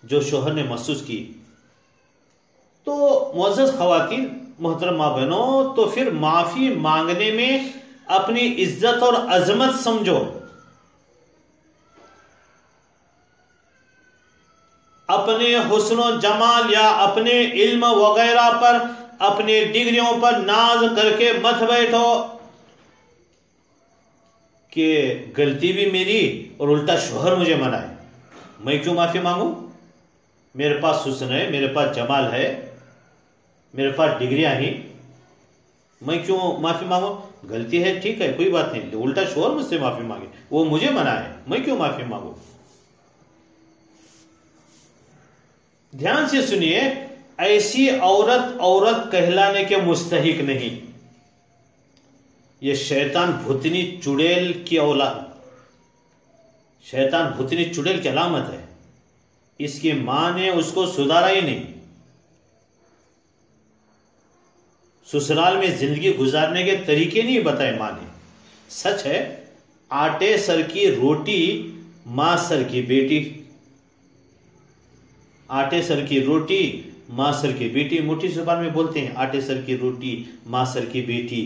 जो शौहर ने महसूस की, तो मुअज़्ज़ज़ ख़वातीन, मोहतरम माँ बहनों, तो फिर माफी मांगने में अपनी इज्जत और अजमत समझो। अपने हुस्न जमाल या अपने इल्म वगैरह पर, अपने डिग्रियों पर नाज करके मत बैठो कि गलती भी मेरी और उल्टा शोहर मुझे मनाए। मैं क्यों माफी मांगू? मेरे पास हुस्न है, मेरे पास जमाल है, मेरे पास डिग्रियां ही, मैं क्यों माफी मांगू? गलती है, ठीक है, कोई बात नहीं, उल्टा शोहर मुझसे माफी मांगे, वो मुझे मनाए, मैं क्यों माफी मांगू? ध्यान से सुनिए, ऐसी औरत औरत कहलाने के मुस्तहिक नहीं। ये शैतान भुतनी चुड़ैल की औलाद, शैतान भुतनी चुड़ैल की अलामत है। इसकी मां ने उसको सुधारा ही नहीं। ससुराल में जिंदगी गुजारने के तरीके नहीं बताए मां ने। सच है, आटे सर की रोटी मां सर की बेटी, आटे सर की रोटी मां सर की बेटी, मोटी जुबान में बोलते हैं, आटे सर की रोटी मां सर की बेटी।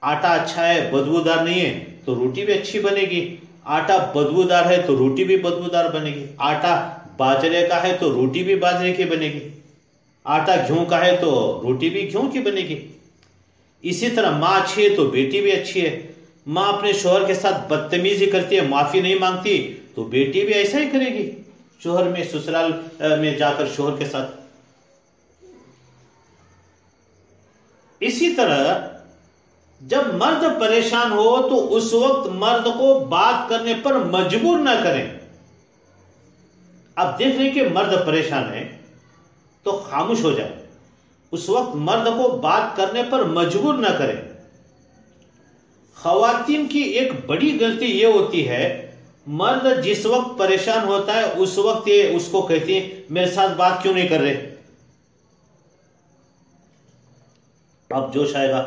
आटा अच्छा है, बदबूदार नहीं है तो रोटी भी अच्छी बनेगी। आटा बदबूदार है तो रोटी भी बदबूदार बनेगी। आटा बाजरे का है तो रोटी भी बाजरे की बनेगी। आटा गेहूं का है तो रोटी भी गेहूं की बनेगी। इसी तरह माँ अच्छी है तो बेटी भी अच्छी है। माँ अपने शोहर के साथ बदतमीजी करती है, माफी नहीं मांगती, तो बेटी भी ऐसा ही करेगी शोहर में, ससुराल में जाकर शोहर के साथ। इसी तरह जब मर्द परेशान हो तो उस वक्त मर्द को बात करने पर मजबूर ना करें। आप देख रहे हैं कि मर्द परेशान है तो खामोश हो जाए, उस वक्त मर्द को बात करने पर मजबूर ना करें। खवातीन की एक बड़ी गलती यह होती है, मर्द जिस वक्त परेशान होता है उस वक्त ये उसको कहती है मेरे साथ बात क्यों नहीं कर रहे। अब जोश आएगा।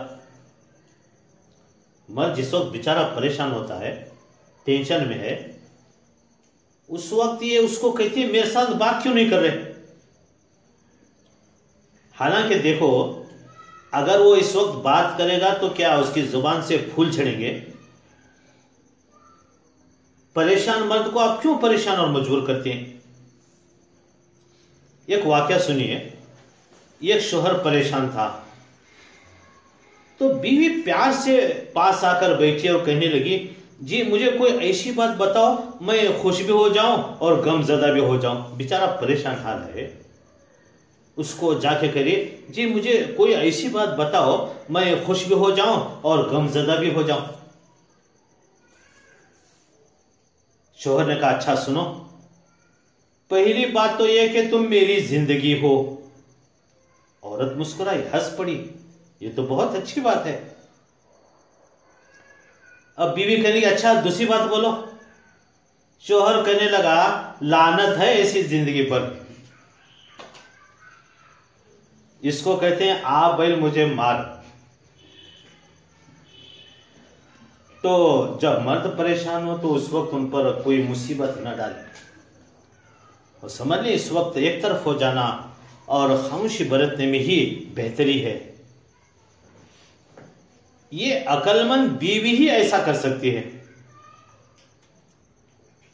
मर्द जिस वक्त बेचारा परेशान होता है, टेंशन में है, उस वक्त ये उसको कहती है मेरे साथ बात क्यों नहीं कर रहे। हालांकि देखो, अगर वो इस वक्त बात करेगा तो क्या उसकी जुबान से फूल झड़ेंगे। परेशान मर्द को आप क्यों परेशान और मजबूर करते हैं। एक वाकया सुनिए। एक शोहर परेशान था तो बीवी प्यार से पास आकर बैठी और कहने लगी, जी मुझे कोई ऐसी बात बताओ मैं खुश भी हो जाऊं और गमजदा भी हो जाऊं। बेचारा परेशान हाल है। उसको जाके करिए, जी मुझे कोई ऐसी बात बताओ मैं खुश भी हो जाऊं और गमजदा भी हो जाऊं। शोहर ने कहा अच्छा सुनो, पहली बात तो यह कि तुम मेरी जिंदगी हो। औरत मुस्कुराई, हंस पड़ी, ये तो बहुत अच्छी बात है। अब बीवी कहने लगी अच्छा दूसरी बात बोलो। शोहर कहने लगा लानत है ऐसी जिंदगी पर, इसको कहते हैं आ बैल मुझे मार। तो जब मर्द परेशान हो तो उस वक्त उन पर कोई मुसीबत न डाले, और समझ लें इस वक्त एक तरफ हो जाना और खामोशी बरतने में ही बेहतरी है। ये अकलमंद बीवी ही ऐसा कर सकती है।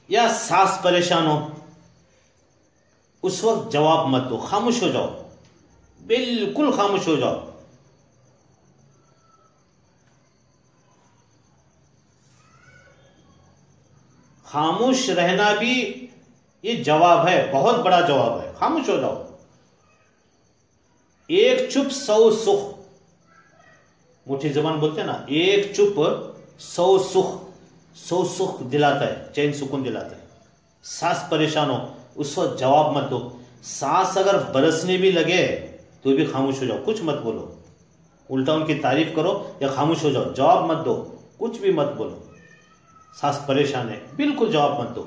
या सास परेशान हो, उस वक्त जवाब मत दो, खामोश हो जाओ, बिल्कुल खामोश हो जाओ। खामोश रहना भी ये जवाब है, बहुत बड़ा जवाब है। खामोश हो जाओ। एक चुप 100 सुख, मुठी जबान बोलते हैं ना, एक चुप 100 सुख, 100 सुख दिलाता है, चैन सुकून दिलाता है। सास परेशान हो उस वक्त जवाब मत दो। सास अगर बरसने भी लगे तो भी खामोश हो जाओ, कुछ मत बोलो। उल्टा उनकी तारीफ करो या खामोश हो जाओ, जवाब मत दो, कुछ भी मत बोलो। सास परेशान है, बिल्कुल जवाब मत दो।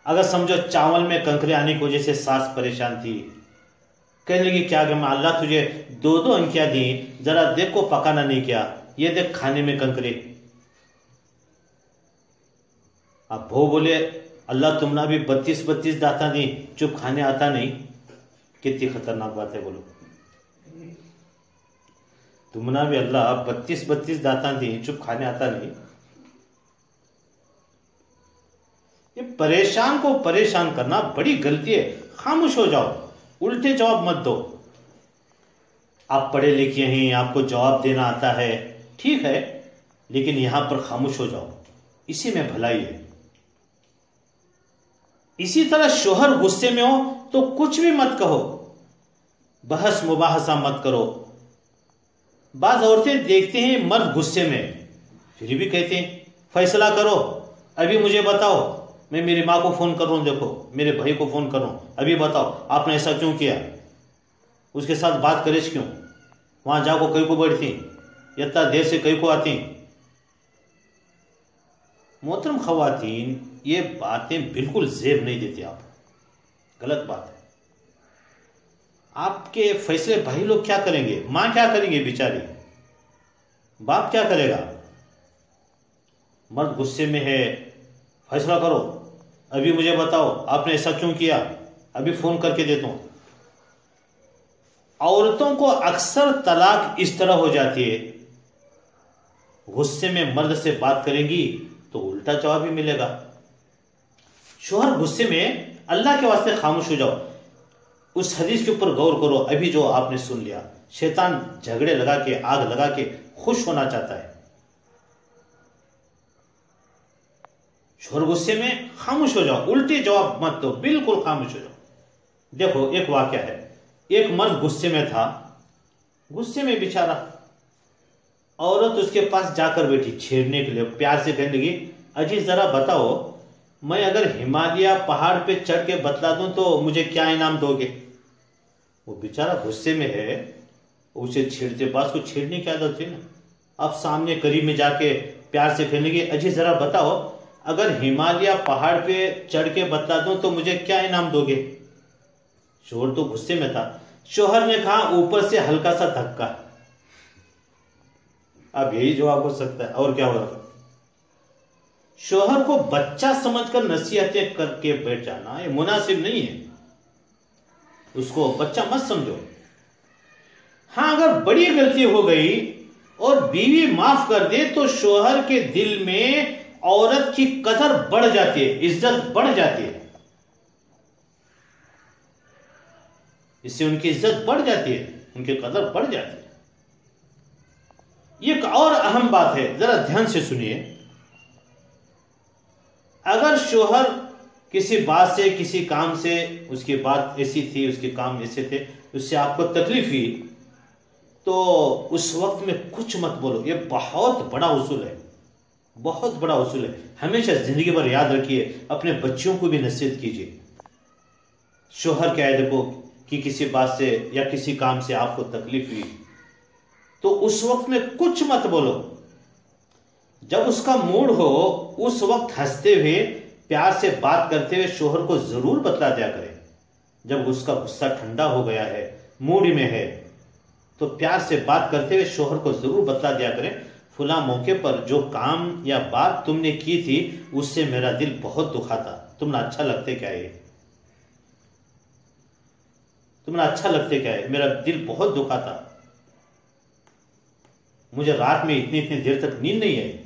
अगर समझो चावल में कंकरे आने की वजह से सास परेशान थी, कहने लगी क्या मैं अल्लाह तुझे 2-2 अंकियां दी, जरा देख को पकाना नहीं किया, ये देख खाने में कंकरे। अब वो बोले अल्लाह तुमने भी 32-32 दाता दी, चुप खाने आता नहीं। कितनी खतरनाक बात है बोलो। तुमने भी अल्लाह 32-32 दाता दी, चुप खाने आता नहीं। ये परेशान को परेशान करना बड़ी गलती है। खामोश हो जाओ, उल्टे जवाब मत दो। आप पढ़े लिखे हैं, आपको जवाब देना आता है, ठीक है, लेकिन यहां पर खामोश हो जाओ, इसी में भलाई है। इसी तरह शोहर गुस्से में हो तो कुछ भी मत कहो, बहस मुबाहसा मत करो। बाज औरतें देखते हैं मर्द गुस्से में, फिर भी कहते हैं फैसला करो, अभी मुझे बताओ, मैं मेरी माँ को फोन कर रहा हूं, देखो मेरे भाई को फोन कर रहा हूं, अभी बताओ आपने ऐसा क्यों किया, उसके साथ बात करे क्यों, वहां जाको कई को बैठती, इतना देर से कई को आती। मोहतरम खवातीन, ये बातें बिल्कुल जेब नहीं देती, आप गलत बात है। आपके फैसले भाई लोग क्या करेंगे, मां क्या करेंगे बेचारी, बाप क्या करेगा। मर्द गुस्से में है, फैसला करो, अभी मुझे बताओ आपने ऐसा क्यों किया, अभी फोन करके देता हूं। औरतों को अक्सर तलाक इस तरह हो जाती है, गुस्से में मर्द से बात करेंगी तो उल्टा जवाब भी मिलेगा। शोहर गुस्से में, अल्लाह के वास्ते खामोश हो जाओ। उस हदीस के ऊपर गौर करो, अभी जो आपने सुन लिया। शैतान झगड़े लगा के, आग लगा के खुश होना चाहता है। शोहर गुस्से में, खामोश हो जाओ, उल्टे जवाब मत दो, बिल्कुल खामोश हो जाओ। देखो एक वाकया है, एक मर्द गुस्से में था, गुस्से में बेचारा, औरत उसके पास जाकर बैठी छेड़ने के लिए, प्यार से कहने लगी अजी जरा बताओ, मैं अगर हिमालय पहाड़ पे चढ़ के बतला दूं तो मुझे क्या इनाम दोगे। वो बेचारा गुस्से में है, उसे छेड़ते, पास को छेड़ने की आदत थी ना। अब सामने करीब में जाके प्यार से कहने लगी अजी जरा बताओ, अगर हिमालय पहाड़ पे चढ़ के बतला दूं तो मुझे क्या इनाम दोगे। शोहर तो गुस्से में था। शोहर ने कहा ऊपर से हल्का सा धक्का। अब यही जवाब हो सकता है, और क्या होगा। शोहर को बच्चा समझकर नसीहतें करके बैठ जाना ये मुनासिब नहीं है, उसको बच्चा मत समझो। हां अगर बड़ी गलती हो गई और बीवी माफ कर दे तो शोहर के दिल में औरत की कदर बढ़ जाती है, इज्जत बढ़ जाती है, इससे उनकी इज्जत बढ़ जाती है, उनकी कदर बढ़ जाती है। एक और अहम बात है, जरा ध्यान से सुनिए। अगर शोहर किसी बात से, किसी काम से, उसकी बात ऐसी थी, उसके काम ऐसे थे, उससे आपको तकलीफ हुई, तो उस वक्त में कुछ मत बोलो। ये बहुत बड़ा उसूल है, बहुत बड़ा उसूल है। हमेशा जिंदगी भर याद रखिए, अपने बच्चों को भी नसीहत कीजिए। शोहर क्या है, देखो कि किसी बात से या किसी काम से आपको तकलीफ हुई, तो उस वक्त में कुछ मत बोलो। जब उसका मूड हो, उस वक्त हंसते हुए, प्यार से बात करते हुए शोहर को जरूर बतला दिया करें। जब उसका गुस्सा ठंडा हो गया है, मूड में है, तो प्यार से बात करते हुए शोहर को जरूर बतला दिया करें, फुला मौके पर जो काम या बात तुमने की थी उससे मेरा दिल बहुत दुखा था, तुमने अच्छा लगते क्या है, तुमने अच्छा लगते क्या है, मेरा दिल बहुत दुखा था, मुझे रात में इतनी इतनी देर तक नींद नहीं आई।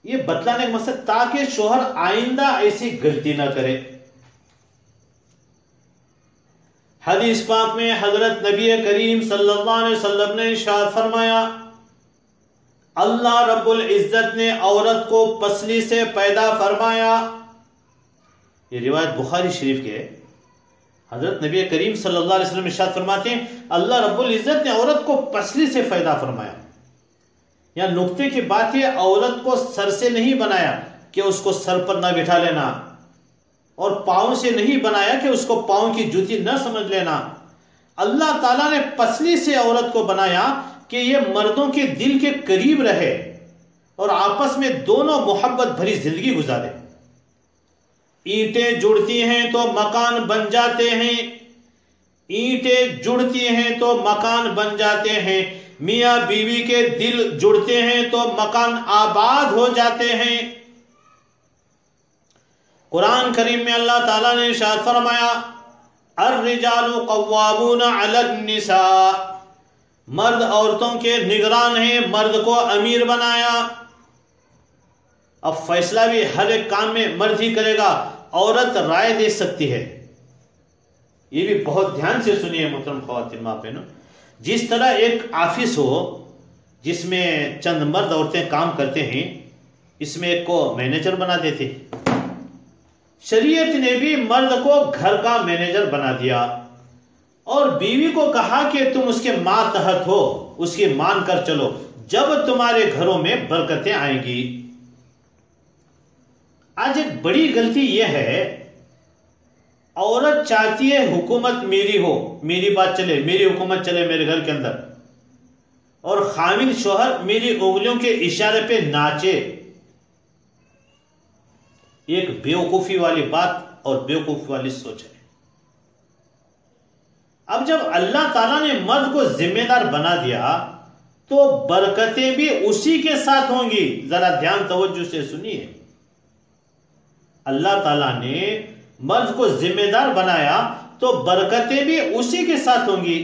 ये बतलाने का मकसद ताकि शोहर आइंदा ऐसी गलती ना करे। हदीस पाक में हजरत नबी करीम सल्लल्लाहु अलैहि वसल्लम ने इरशाद फरमाया, अल्लाह रब्बुल इज्जत ने औरत को पसली से पैदा फरमाया। ये रिवायत बुखारी शरीफ के है। हजरत नबी करीम सल्लल्लाहु अलैहि वसल्लम इरशाद फरमाते हैं, अल्लाह रब्बुल इज्जत ने औरत को पसली से पैदा फरमाया। या नुक्ते की बात है, औरत को सर से नहीं बनाया कि उसको सर पर ना बिठा लेना, और पांव से नहीं बनाया कि उसको पांव की जूती न समझ लेना। अल्लाह ताला ने पसली से औरत को बनाया कि ये मर्दों के दिल के करीब रहे और आपस में दोनों मोहब्बत भरी जिंदगी गुजारे। ईंटें जुड़ती हैं तो मकान बन जाते हैं, ईंटें जुड़ती हैं तो मकान बन जाते हैं, मियां बीवी के दिल जुड़ते हैं तो मकान आबाद हो जाते हैं। कुरान करीम में अल्लाह ताला ने इरशाद फरमाया, अर्रिजालु कव्वामूना अलन निसा, मर्द औरतों के निगरान हैं, मर्द को अमीर बनाया। अब फैसला भी हर एक काम में मर्द ही करेगा, औरत राय दे सकती है। ये भी बहुत ध्यान से सुनिए मोहतरम ख्वातीन मां बहनों। जिस तरह एक ऑफिस हो जिसमें चंद मर्द औरतें काम करते हैं, इसमें एक को मैनेजर बना देते, शरीयत ने भी मर्द को घर का मैनेजर बना दिया और बीवी को कहा कि तुम उसके मातहत हो, उसकी मान कर चलो, जब तुम्हारे घरों में बरकतें आएंगी। आज एक बड़ी गलती यह है, औरत चाहती है हुकूमत मेरी हो, मेरी बात चले, मेरी हुकूमत चले मेरे घर के अंदर, और खामिल शोहर मेरी उंगलियों के इशारे पे नाचे। एक बेवकूफी वाली बात और बेवकूफी वाली सोच है। अब जब अल्लाह ताला ने मर्द को जिम्मेदार बना दिया तो बरकतें भी उसी के साथ होंगी। जरा ध्यान तवज्जो से सुनिए, अल्लाह ताला ने मर्द को जिम्मेदार बनाया तो बरकतें भी उसी के साथ होंगी।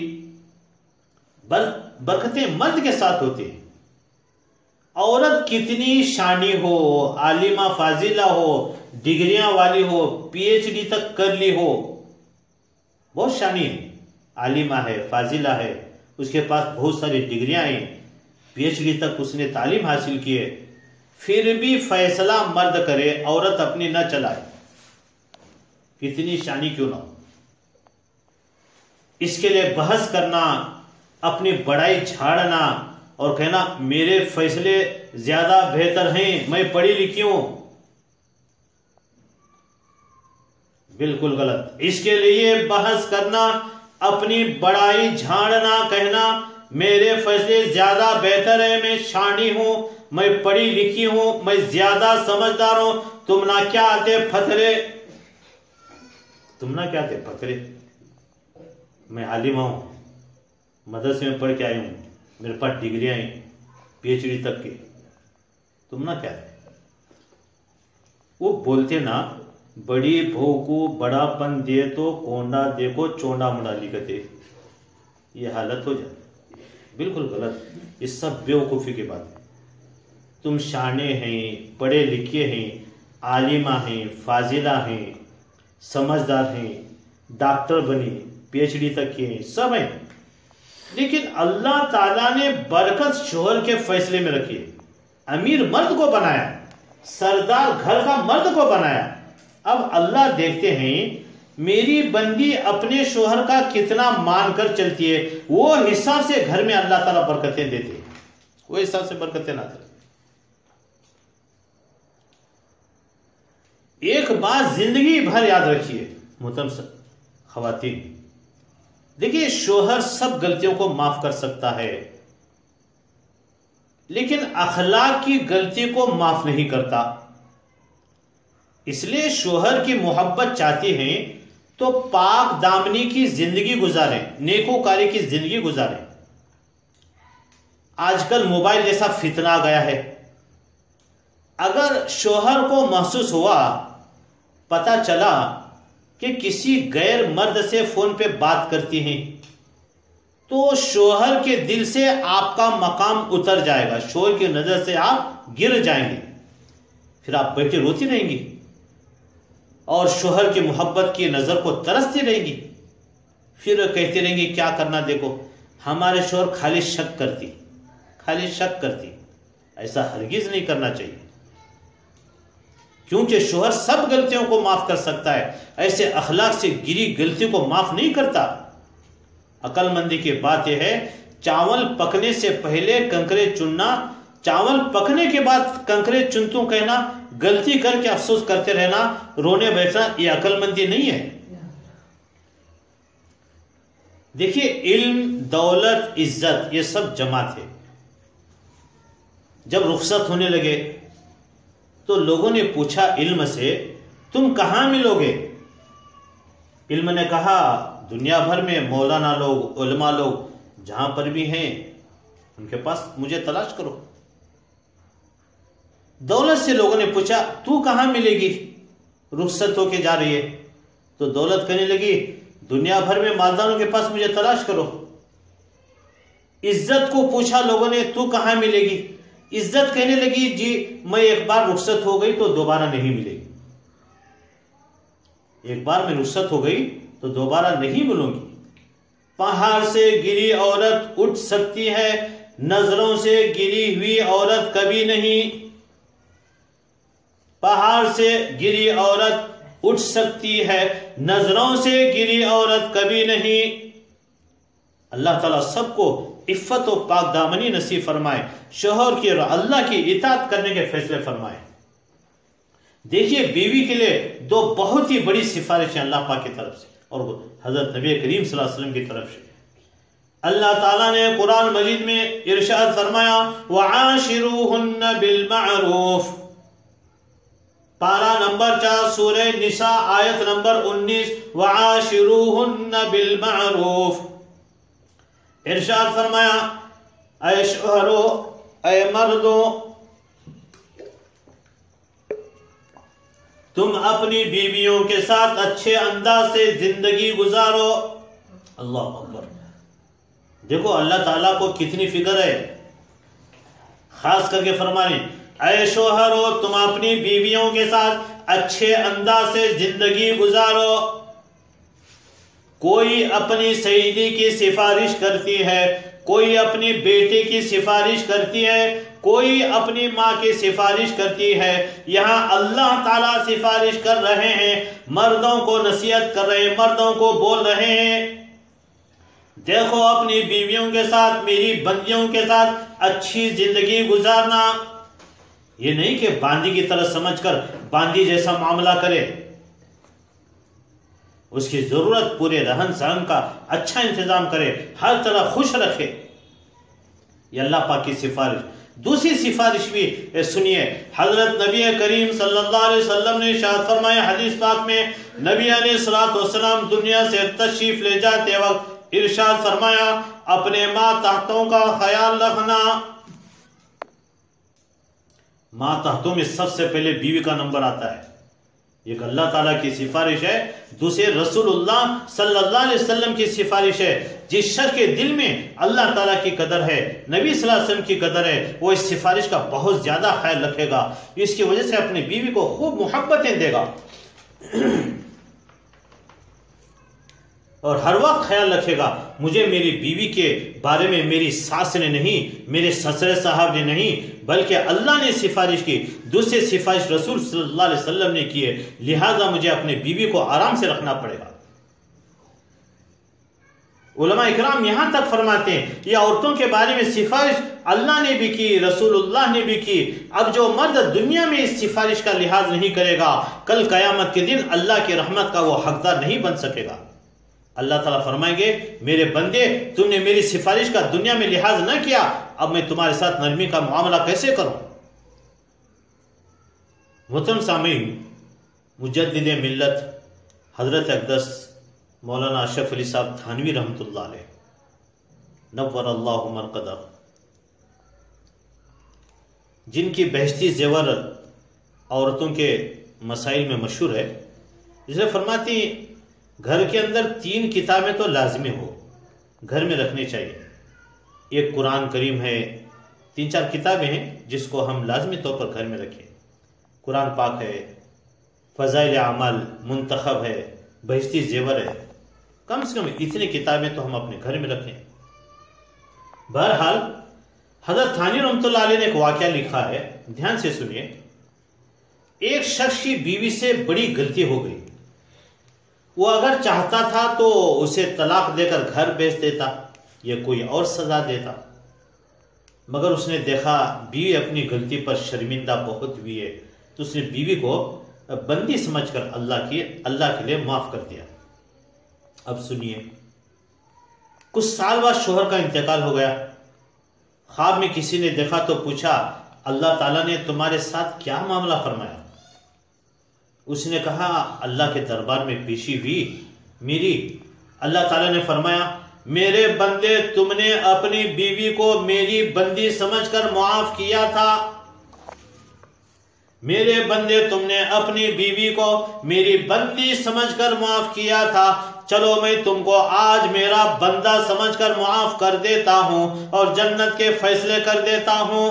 बरकतें मर्द के साथ होती है। औरत कितनी शानी हो, आलिमा फाजिला हो, डिग्रियां वाली हो, पीएचडी तक कर ली हो, बहुत शानी है, आलिमा है, फाजिला है, उसके पास बहुत सारी डिग्रियां हैं, पीएचडी तक उसने तालीम हासिल की है, फिर भी फैसला मर्द करे, औरत अपनी न चलाए, कितनी शानी क्यों ना हो। इसके लिए बहस करना, अपनी बड़ाई झाड़ना और कहना मेरे फैसले ज्यादा बेहतर हैं, मैं पढ़ी लिखी हूं, बिल्कुल गलत। इसके लिए बहस करना, अपनी बड़ाई झाड़ना, कहना मेरे फैसले ज्यादा बेहतर है, मैं शानी हूं, मैं पढ़ी लिखी हूं, मैं ज्यादा समझदार हूं, तुम ना क्या आते फतरे, तुम ना क्या आते फतरे, मैं आलिमा हूं, मदरसे में पढ़ के आई हूं, मेरे पास डिग्रियां हैं पीएचडी तक की, तुम ना क्या है। वो बोलते ना, बड़ी बहू को बड़ापन दे तो कोंडा देखो चोंडा मुंडा लिखते, ये हालत हो जाती, बिल्कुल गलत। ये सब बेवकूफ़ी की बात है। तुम शाने हैं, पढ़े लिखे हैं, आलिमा हैं, फाजिला हैं, समझदार हैं, डॉक्टर बनी, पीएचडी तक के हैं, सब हैं, लेकिन अल्लाह ताला ने बरकत शोहर के फैसले में रखी है। अमीर मर्द को बनाया, सरदार घर का मर्द को बनाया, अब अल्लाह देखते हैं मेरी बंदी अपने शोहर का कितना मान कर चलती है, वो हिसाब से घर में अल्लाह ताला बरकतें देते हैं, वो हिसाब से बरकतें ना देते। एक बात जिंदगी भर याद रखिए मोहतरम खवातीन, देखिए शोहर सब गलतियों को माफ कर सकता है, लेकिन अखलाक की गलती को माफ नहीं करता। इसलिए शोहर की मोहब्बत चाहते हैं तो पाक दामनी की जिंदगी गुजारें, नेकोकारी की जिंदगी गुजारें। आजकल मोबाइल जैसा फितना आ गया है, अगर शोहर को महसूस हुआ, पता चला कि किसी गैर मर्द से फोन पे बात करती हैं, तो शोहर के दिल से आपका मकाम उतर जाएगा, शोहर की नजर से आप गिर जाएंगे, फिर आप बैठे रोती रहेंगी और शोहर की मोहब्बत की नजर को तरसती रहेंगी, फिर कहती रहेंगी क्या करना, देखो हमारे शोहर खाली शक करती। ऐसा हरगिज नहीं करना चाहिए, क्योंकि शोहर सब गलतियों को माफ कर सकता है, ऐसे अखलाक से गिरी गलती को माफ नहीं करता। अकलमंदी की बात यह है, चावल पकने से पहले कंकरे चुनना, चावल पकने के बाद कंकरे चुनतू कहना, गलती करके अफसोस करते रहना, रोने बैठना, यह अकलमंदी नहीं है। देखिए इल्म, दौलत, इज्जत ये सब जमा थे। जब रुखसत होने लगे तो लोगों ने पूछा इल्म से, तुम कहां मिलोगे? इल्म ने कहा दुनिया भर में मौलाना लोग, उलमा लोग जहां पर भी हैं उनके पास मुझे तलाश करो। दौलत से लोगों ने पूछा तू कहां मिलेगी, रुखसत होके जा रही है? तो दौलत कहने लगी दुनिया भर में मालदारों के पास मुझे तलाश करो। इज्जत को पूछा लोगों ने तू कहां मिलेगी? इज्जत कहने लगी जी मैं एक बार रुखसत हो गई तो दोबारा नहीं मिलेगी, एक बार मैं रुखसत हो गई तो दोबारा नहीं मिलूंगी। पहाड़ से गिरी औरत उठ सकती है, नजरों से गिरी हुई औरत कभी नहीं। पहाड़ से गिरी औरत उठ सकती है, नजरों से गिरी औरत कभी नहीं। अल्लाह ताला सबको इफ्फत और पाक दामनी नसीब फरमाए, शोहर की और अल्लाह की इताअत करने के फैसले फरमाए। देखिए बीवी के लिए दो बहुत ही बड़ी सिफारिश है अल्लाह पाक की तरफ से और हजरत नबी करीम सल्लल्लाहु अलैहि वसल्लम की तरफ से। अल्लाह ताला ने कुरान मजीद में इरशाद फरमाया वआशिरूहुन्ना बिल मारूफ, पारा नंबर 4 सूरह निसा आयत नंबर 19, वआशिरूहुन्ना बिल मारूफ। इरशाद फरमाया ऐ शोहरो, ऐ मर्दो, तुम अपनी बीवियों के साथ अच्छे अंदाज से जिंदगी गुजारो। अल्लाह अकबर। देखो अल्लाह ताला को कितनी फिक्र है, खास करके फरमाने ऐ शोहरो तुम अपनी बीवियों के साथ अच्छे अंदाज से जिंदगी गुजारो। कोई अपनी सईदी की सिफारिश करती है, कोई अपनी बेटे की सिफारिश करती है, कोई अपनी माँ की सिफारिश करती है। यहाँ अल्लाह ताला सिफारिश कर रहे हैं, मर्दों को नसीहत कर रहे हैं, मर्दों को बोल रहे हैं देखो अपनी बीवियों के साथ, मेरी बंदियों के साथ अच्छी जिंदगी गुजारना। ये नहीं कि बांदी की तरह समझकर बांदी जैसा मामला करे, उसकी जरूरत पूरे रहन सहन का अच्छा इंतजाम करे, हर तरह खुश रखे। ये अल्लाह पाक की सिफारिश। दूसरी सिफारिश भी सुनिए, हजरत नबी करीम सल्लल्लाहु अलैहि वसल्लम ने इरशाद फरमाया हदीस पाक में, नबी अलैहिस्सलातु वस्सलाम दुनिया से तशरीफ ले जाते वक्त इरशाद फरमाया अपने माँ तहतों का ख्याल रखना। माँ तहतों में सबसे पहले बीवी का नंबर आता है, एक अल्लाह ताला की सिफारिश है, दूसरे रसूलुल्लाह सल्लल्लाहु अलैहि वसल्लम की सिफारिश है। जिस शख्स के दिल में अल्लाह ताला की कदर है, नबी सल्लल्लाहु अलैहि वसल्लम की कदर है, वो इस सिफारिश का बहुत ज्यादा ख्याल रखेगा, इसकी वजह से अपनी बीवी को खूब मोहब्बतें देगा। और हर वक्त ख्याल रखेगा मुझे मेरी बीवी के बारे में मेरी सास ने नहीं, मेरे ससुर साहब ने नहीं, बल्कि अल्लाह ने सिफारिश की, दूसरी सिफारिश रसूल सल्लल्लाहु अलैहि वसल्लम ने की है, लिहाजा मुझे अपनी बीवी को आराम से रखना पड़ेगा। उलमा इकराम यहां तक फरमाते हैं ये औरतों के बारे में सिफारिश अल्लाह ने भी की, रसूलुल्लाह ने भी की। अब जो मर्द दुनिया में इस सिफारिश का लिहाज नहीं करेगा, कल कयामत के दिन अल्लाह की रहमत का वो हकदार नहीं बन सकेगा। अल्लाह ताला फरमाएंगे मेरे बंदे, तुमने मेरी सिफारिश का दुनिया में लिहाज न किया, अब मैं तुम्हारे साथ नरमी का मामला कैसे करूं। मुहतरम सामीन, मुजद्दिद मिल्लत हजरत अक़दस मौलाना अशरफ अली साहब थानवी रहमतुल्लाह अलैह नव्वरल्लाहु मरक़दह, जिनकी बहश्ती ज़ेवर औरतों के मसाइल में मशहूर है, जिसे फरमाती घर के अंदर 3 किताबें तो लाजमी हो, घर में रखनी चाहिए। एक कुरान करीम है, 3-4 किताबें हैं जिसको हम लाजमी तौर पर घर में रखें। कुरान पाक है, फ़ज़ाइल आमाल मुंतखब है, बहश्ती ज़ेवर है, कम से कम इतनी किताबें तो हम अपने घर में रखें। बहरहाल हज़रत थानी रहमतुल्लाह अलैह ने एक वाक़या लिखा है, ध्यान से सुनिए। एक शख्स की बीवी से बड़ी गलती हो गई। वो अगर चाहता था तो उसे तलाक देकर घर भेज देता या कोई और सजा देता, मगर उसने देखा बीवी अपनी गलती पर शर्मिंदा बहुत हुई है, तो उसने बीवी को बंदी समझकर अल्लाह के लिए माफ कर दिया। अब सुनिए, कुछ साल बाद शोहर का इंतकाल हो गया। ख्वाब में किसी ने देखा तो पूछा अल्लाह ताला ने तुम्हारे साथ क्या मामला फरमाया। उसने कहा अल्लाह के दरबार में पेशी हुई मेरी, अल्लाह ताला ने फरमाया मेरे बंदे, तुमने अपनी बीवी को मेरी बंदी समझकर मुआफ किया था। मेरे बंदे, तुमने अपनी बीवी को मेरी बंदी समझकर मुआफ किया था, चलो मैं तुमको आज मेरा बंदा समझकर मुआफ कर देता हूं और जन्नत के फैसले कर देता हूं।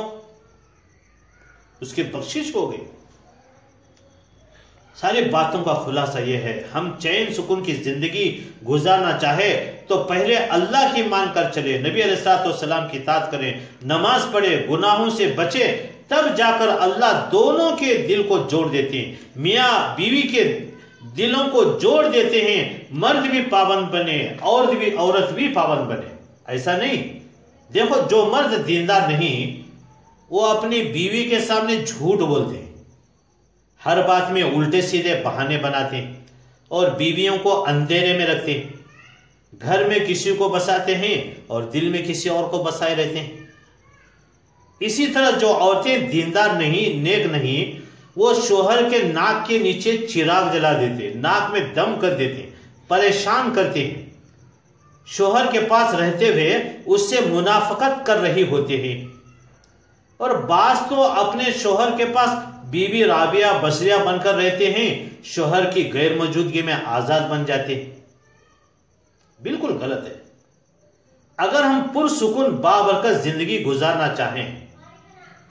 उसकी बख्शिश हो गई। सारी बातों का खुलासा यह है, हम चैन सुकून की जिंदगी गुजारना चाहे तो पहले अल्लाह की मानकर चले, नबी अलैहिस्सलाम की इताअत करें, नमाज पढ़े, गुनाहों से बचे, तब जाकर अल्लाह दोनों के दिल को जोड़ देते हैं। मियाँ बीवी के दिलों को जोड़ देते हैं। मर्द भी पाबंद बने, औरत भी पाबंद बने। ऐसा नहीं, देखो जो मर्द दीनदार नहीं वो अपनी बीवी के सामने झूठ बोलते हैं, हर बात में उल्टे सीधे बहाने बनाते हैं और बीवियों को अंधेरे में रखते हैं, घर में किसी को बसाते हैं और दिल में किसी और को बसाए रहते हैं। इसी तरह जो औरतें दीनदार नहीं, नेक नहीं, वो शोहर के नाक के नीचे चिराग जला देते, नाक में दम कर देते, परेशान करते हैं। शोहर के पास रहते हुए उससे मुनाफकत कर रही होते हैं। और बास तो अपने शोहर के पास बीबी राबिया बसरिया बनकर रहते हैं, शोहर की गैर मौजूदगी में आजाद बन जाते हैं। बिल्कुल गलत है। अगर हम पुरसुकून बाबरकत जिंदगी गुजारना चाहें,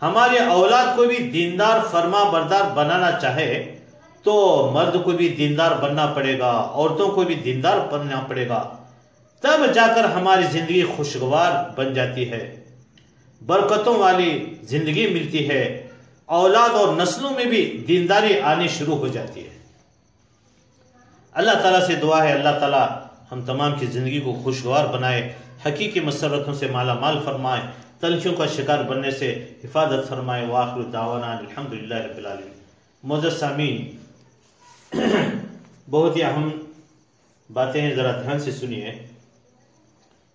हमारे औलाद को भी दीनदार फरमा बरदार बनाना चाहे, तो मर्द को भी दीनदार बनना पड़ेगा, औरतों को भी दीनदार बनना पड़ेगा, तब जाकर हमारी जिंदगी खुशगवार बन जाती है, बरकतों वाली जिंदगी मिलती है, औलाद और नस्लों में भी दीनदारी आनी शुरू हो जाती है। अल्लाह ताला से दुआ है अल्लाह ताला हम तमाम की ज़िंदगी को खुशगवार बनाए, हकीकी मसरतों से माला माल फरमाए, तलखियों का शिकार बनने से हिफाजत फरमाए। वाखिर दावाना अल्हम्दुलिल्लाहि रब्बिल आलमीन। मोअज़्ज़ज़ सामीन, बहुत ही अहम बातें हैं, ज़रा ध्यान से सुनिए।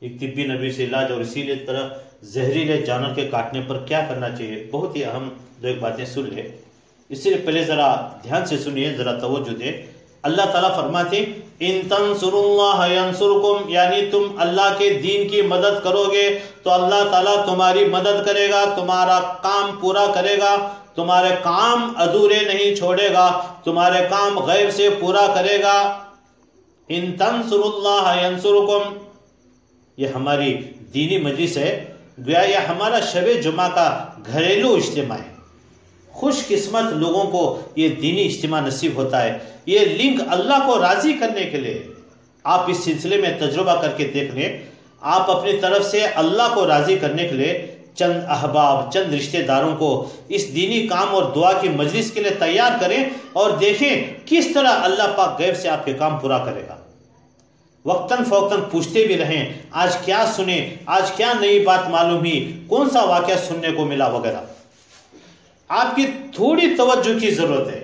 एक तिब्बी नबी से इलाज और इसीलिए तरह जहरीले जानवर के काटने पर क्या करना चाहिए, बहुत ही अहम 2 बातें सुन ले। इसलिए पहले ज़रा ध्यान से सुनिए, ज़रा तवज्जो दें। अल्लाह ताला फरमाते इन तंसुरुल्लाह यंसुरकुम, यानी तुम अल्लाह के दीन की मदद करोगे तो अल्लाह ताला तुम्हारी मदद करेगा, तुम्हारा काम पूरा करेगा, तुम्हारे काम अधूरे नहीं छोड़ेगा, तुम्हारे काम गैब से पूरा करेगा। इन तंसुरुल्लाह यंसुरकुम, ये हमारी दीनी मजलिस है, गोया यह हमारा शबे जुमा का घरेलू इज्तिमा है। खुशकिस्मत लोगों को ये दीनी इज्तिमा नसीब होता है। ये लिंक अल्लाह को राजी करने के लिए, आप इस सिलसिले में तजुर्बा करके देख लें। आप अपनी तरफ से अल्लाह को राजी करने के लिए चंद अहबाब, चंद रिश्तेदारों को इस दीनी काम और दुआ की मजलिस के लिए तैयार करें और देखें किस तरह अल्लाह पाक गैब से आपके काम पूरा करेगा। वक्तन फौक्तन पूछते भी रहें, आज क्या सुने, आज क्या नई बात मालूम हुई, कौन सा वाकया सुनने को मिला वगैरह। आपकी थोड़ी तवज्जो की जरूरत है,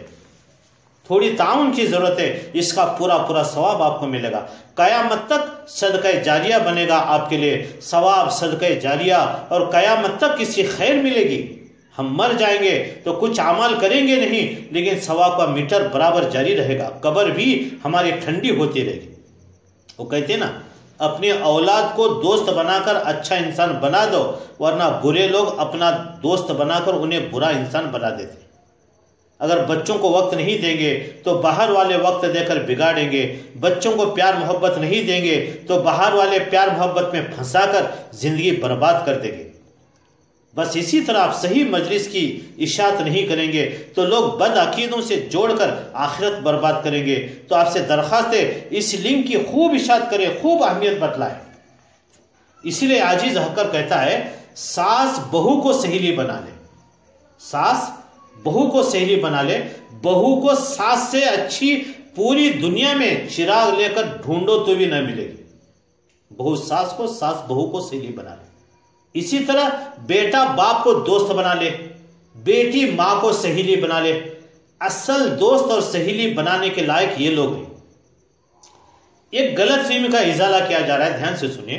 थोड़ी ताउन की जरूरत है, इसका पूरा पूरा सवाब आपको मिलेगा। कयामत तक सदका जारिया बनेगा आपके लिए, सवाब सदका जारिया, और कयामत तक किसी खैर मिलेगी। हम मर जाएंगे तो कुछ अमल करेंगे नहीं, लेकिन सवाब का मीटर बराबर जारी रहेगा, कब्र भी हमारी ठंडी होती रहेगी। वो कहते ना, अपने औलाद को दोस्त बनाकर अच्छा इंसान बना दो, वरना बुरे लोग अपना दोस्त बनाकर उन्हें बुरा इंसान बना देते। अगर बच्चों को वक्त नहीं देंगे तो बाहर वाले वक्त देकर बिगाड़ेंगे, बच्चों को प्यार मोहब्बत नहीं देंगे तो बाहर वाले प्यार मोहब्बत में फंसाकर जिंदगी बर्बाद कर देंगे। बस इसी तरह आप सही मजलिस की इशाअत नहीं करेंगे तो लोग बद अकीदों से जोड़कर आखिरत बर्बाद करेंगे। तो आपसे दरख्वास्त है, इस लिंक की खूब इशाअत करें, खूब अहमियत बतलाएं। इसीलिए आजीज हकर कहता है, सास बहू को सहेली बना ले, सास बहू को सहेली बना ले। बहू को सास से अच्छी पूरी दुनिया में चिराग लेकर ढूंढो तो भी न मिलेगी। बहू सास को, सास बहू को सहेली बना ले। इसी तरह बेटा बाप को दोस्त बना ले, बेटी मां को सहेली बना ले। असल दोस्त और सहेली बनाने के लायक ये लोग हैं। एक गलत फहमी का इजाला किया जा रहा है, ध्यान से सुनिए।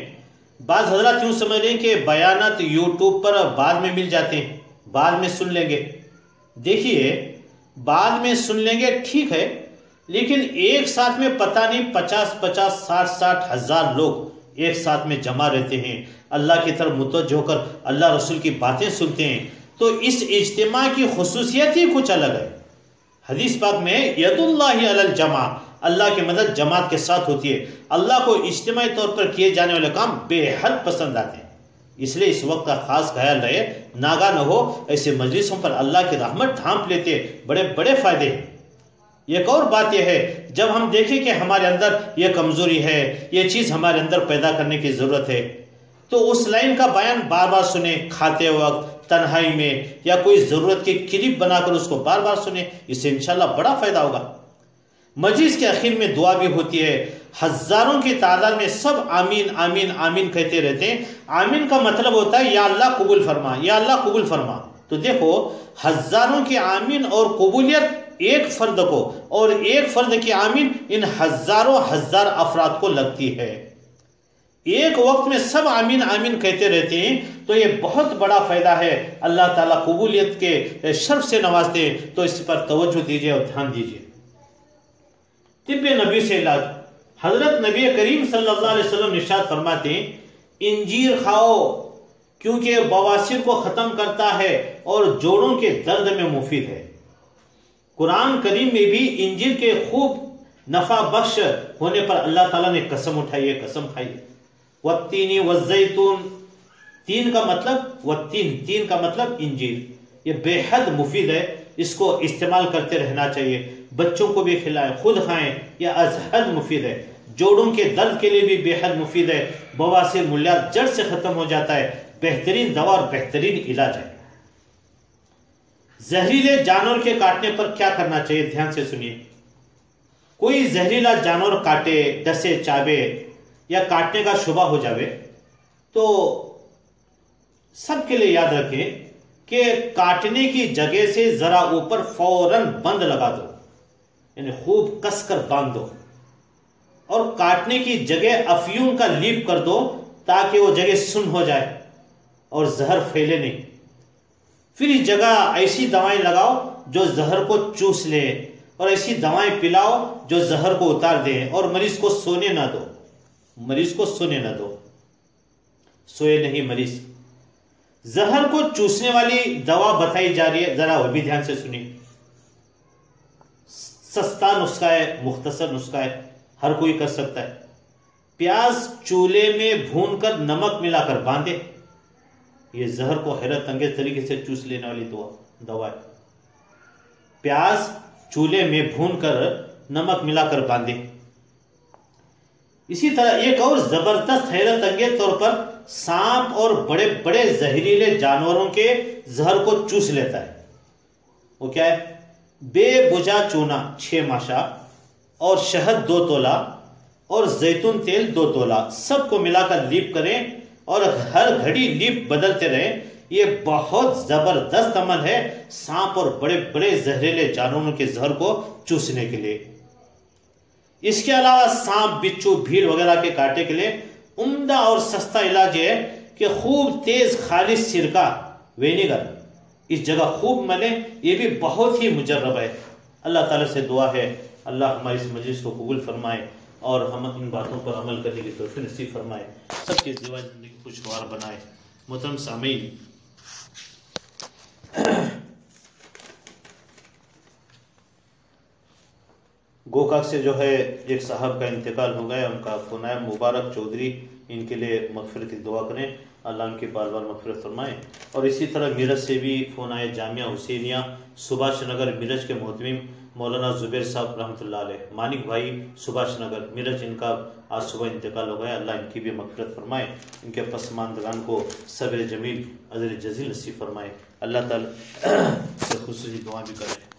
बाज हजरत यूं समझ रहे हैं कि बयानात यूट्यूब पर बाद में मिल जाते हैं, बाद में सुन लेंगे। देखिए, बाद में सुन लेंगे ठीक है, लेकिन एक साथ में पता नहीं 50-50, 60-60 हजार लोग एक साथ में जमा रहते हैं, अल्लाह की तरफ मुतवज्जह होकर अल्लाह रसूल की बातें सुनते हैं। तो इस इज्तिमा की खुसूसियत ही कुछ अलग है। हदीस पाक में यदुल्लाहि अलल जमा, अल्लाह की मदद जमात के साथ होती है। अल्लाह को इज्तिमाई तौर पर किए जाने वाले काम बेहद पसंद आते हैं। इसलिए इस वक्त का खास ख्याल रहे, नागा न हो ऐसे मजलिसों पर अल्लाह की रहमत ढांप लेते, बड़े बड़े फायदे हैं। एक और बात यह है, जब हम देखें कि हमारे अंदर यह कमजोरी है, यह चीज हमारे अंदर पैदा करने की जरूरत है, तो उस लाइन का बयान बार बार सुने, खाते वक्त, तन्हाई में, या कोई जरूरत की क्लिप बनाकर उसको बार बार सुने। इससे इंशाल्लाह बड़ा फायदा होगा। मजलिस के आखिर में दुआ भी होती है। हजारों की तादाद में सब आमीन आमीन आमीन कहते रहते हैं। आमीन का मतलब होता है या अल्लाह कबूल फरमा, या अल्लाह कबूल फरमा। तो देखो, हजारों की आमीन और कबूलियत एक फर्द को, और एक फर्द की आमीन इन हजारों हजार अफराद को लगती है। एक वक्त में सब आमीन आमीन कहते रहते हैं, तो ये बहुत बड़ा फायदा है। अल्लाह ताला कबूलियत के शर्फ से नवाजते हैं। तो इस पर तवज्जो दीजिए और ध्यान दीजिए। तिब्बे नबी से इलाज, हजरत नबी करीम सल्लल्लाहु अलैहि वसल्लम इरशाद फरमाते हैं, इंजीर खाओ क्योंकि बवासीर को खत्म करता है और जोड़ों के दर्द में मुफीद है। कुरान करीम में भी इंजीर के खूब नफा बख्श होने पर अल्लाह ताला ने कसम उठाई है, कसम खाई। वत्तीनी वज़ैतून, तीन का मतलब वत्तीन, तीन का मतलब इंजीर, ये बेहद मुफीद है। इसको इस्तेमाल करते रहना चाहिए। बच्चों को भी खिलाएं, खुद खाएं, यह अजहद मुफीद है। जोड़ों के दर्द के लिए भी बेहद मुफीद है। बवासीर मुल्यात जड़ से खत्म हो जाता है। बेहतरीन दवा और बेहतरीन इलाज है। जहरीले जानवर के काटने पर क्या करना चाहिए, ध्यान से सुनिए। कोई जहरीला जानवर काटे, डसे, चाबे या काटने का शुबा हो जावे, तो सबके लिए याद रखें कि काटने की जगह से जरा ऊपर फौरन बंद लगा दो, यानी खूब कसकर बांध दो, और काटने की जगह अफयूम का लीप कर दो ताकि वो जगह सुन्न हो जाए और जहर फैले नहीं। फिर इस जगह ऐसी दवाएं लगाओ जो जहर को चूस ले, और ऐसी दवाएं पिलाओ जो जहर को उतार दे, और मरीज को सोने ना दो, मरीज को सोने ना दो, सोए नहीं मरीज। जहर को चूसने वाली दवा बताई जा रही है, जरा वो भी ध्यान से सुनिए। सस्ता नुस्खा है, मुख्तसर नुस्खा है, हर कोई कर सकता है। प्याज चूल्हे में भूनकर नमक मिलाकर बांधे, ये जहर को हैरत अंगेज तरीके से चूस लेने वाली दवा है। प्याज चूल्हे में भूनकर नमक मिलाकर बांधे। इसी तरह एक और जबरदस्त हैरत अंगेज तौर पर सांप और बड़े बड़े जहरीले जानवरों के जहर को चूस लेता है। वो क्या है? बेबुझा चूना 6 माशा और शहद 2 तोला और जैतून तेल 2 तोला सबको मिलाकर लीप करें और हर घड़ी लीप बदलते रहें। ये बहुत जबरदस्त अमल है सांप और बड़े बड़े जहरीले जानवरों के जहर को चूसने के लिए। इसके अलावा सांप, बिच्छू, भीड़ वगैरह के काटे के लिए उम्दा और सस्ता इलाज है कि खूब तेज खालिश सिरका विनेगर इस जगह खूब मले। ये भी बहुत ही मुजर्रब है। अल्लाह ताला से दुआ है अल्लाह हमारी इस मजलिस को कबूल फरमाए और हम इन बातों पर अमल करने की तौफीक नसीब फरमाए, सबकी जिंदगी खुशगवार बनाए। मोहतरम सामीन, गोकाक से जो है एक साहब का इंतकाल हो गया, उनका फोन आया, मुबारक चौधरी, इनके लिए मगफिरत की दुआ करें, अल्लाह उनकी बार बार मगफिरत फरमाए। और इसी तरह मीरज से भी फ़ोन आया, जामिया हुसैनिया सुभाष नगर मीरज के मोहतमिम मौलाना जुबैर साहब रहमतुल्लाह अलैह, मानिक भाई सुभाष नगर मीरज, इनका आज सुबह इंतकाल हो गया, अल्लाह इनकी भी मगफिरत फरमाए, इनके पसमानदगान को सब्र जमील अजर जजील नसीब फरमाए। अल्लाह ताला खुसूसी दुआ भी करें।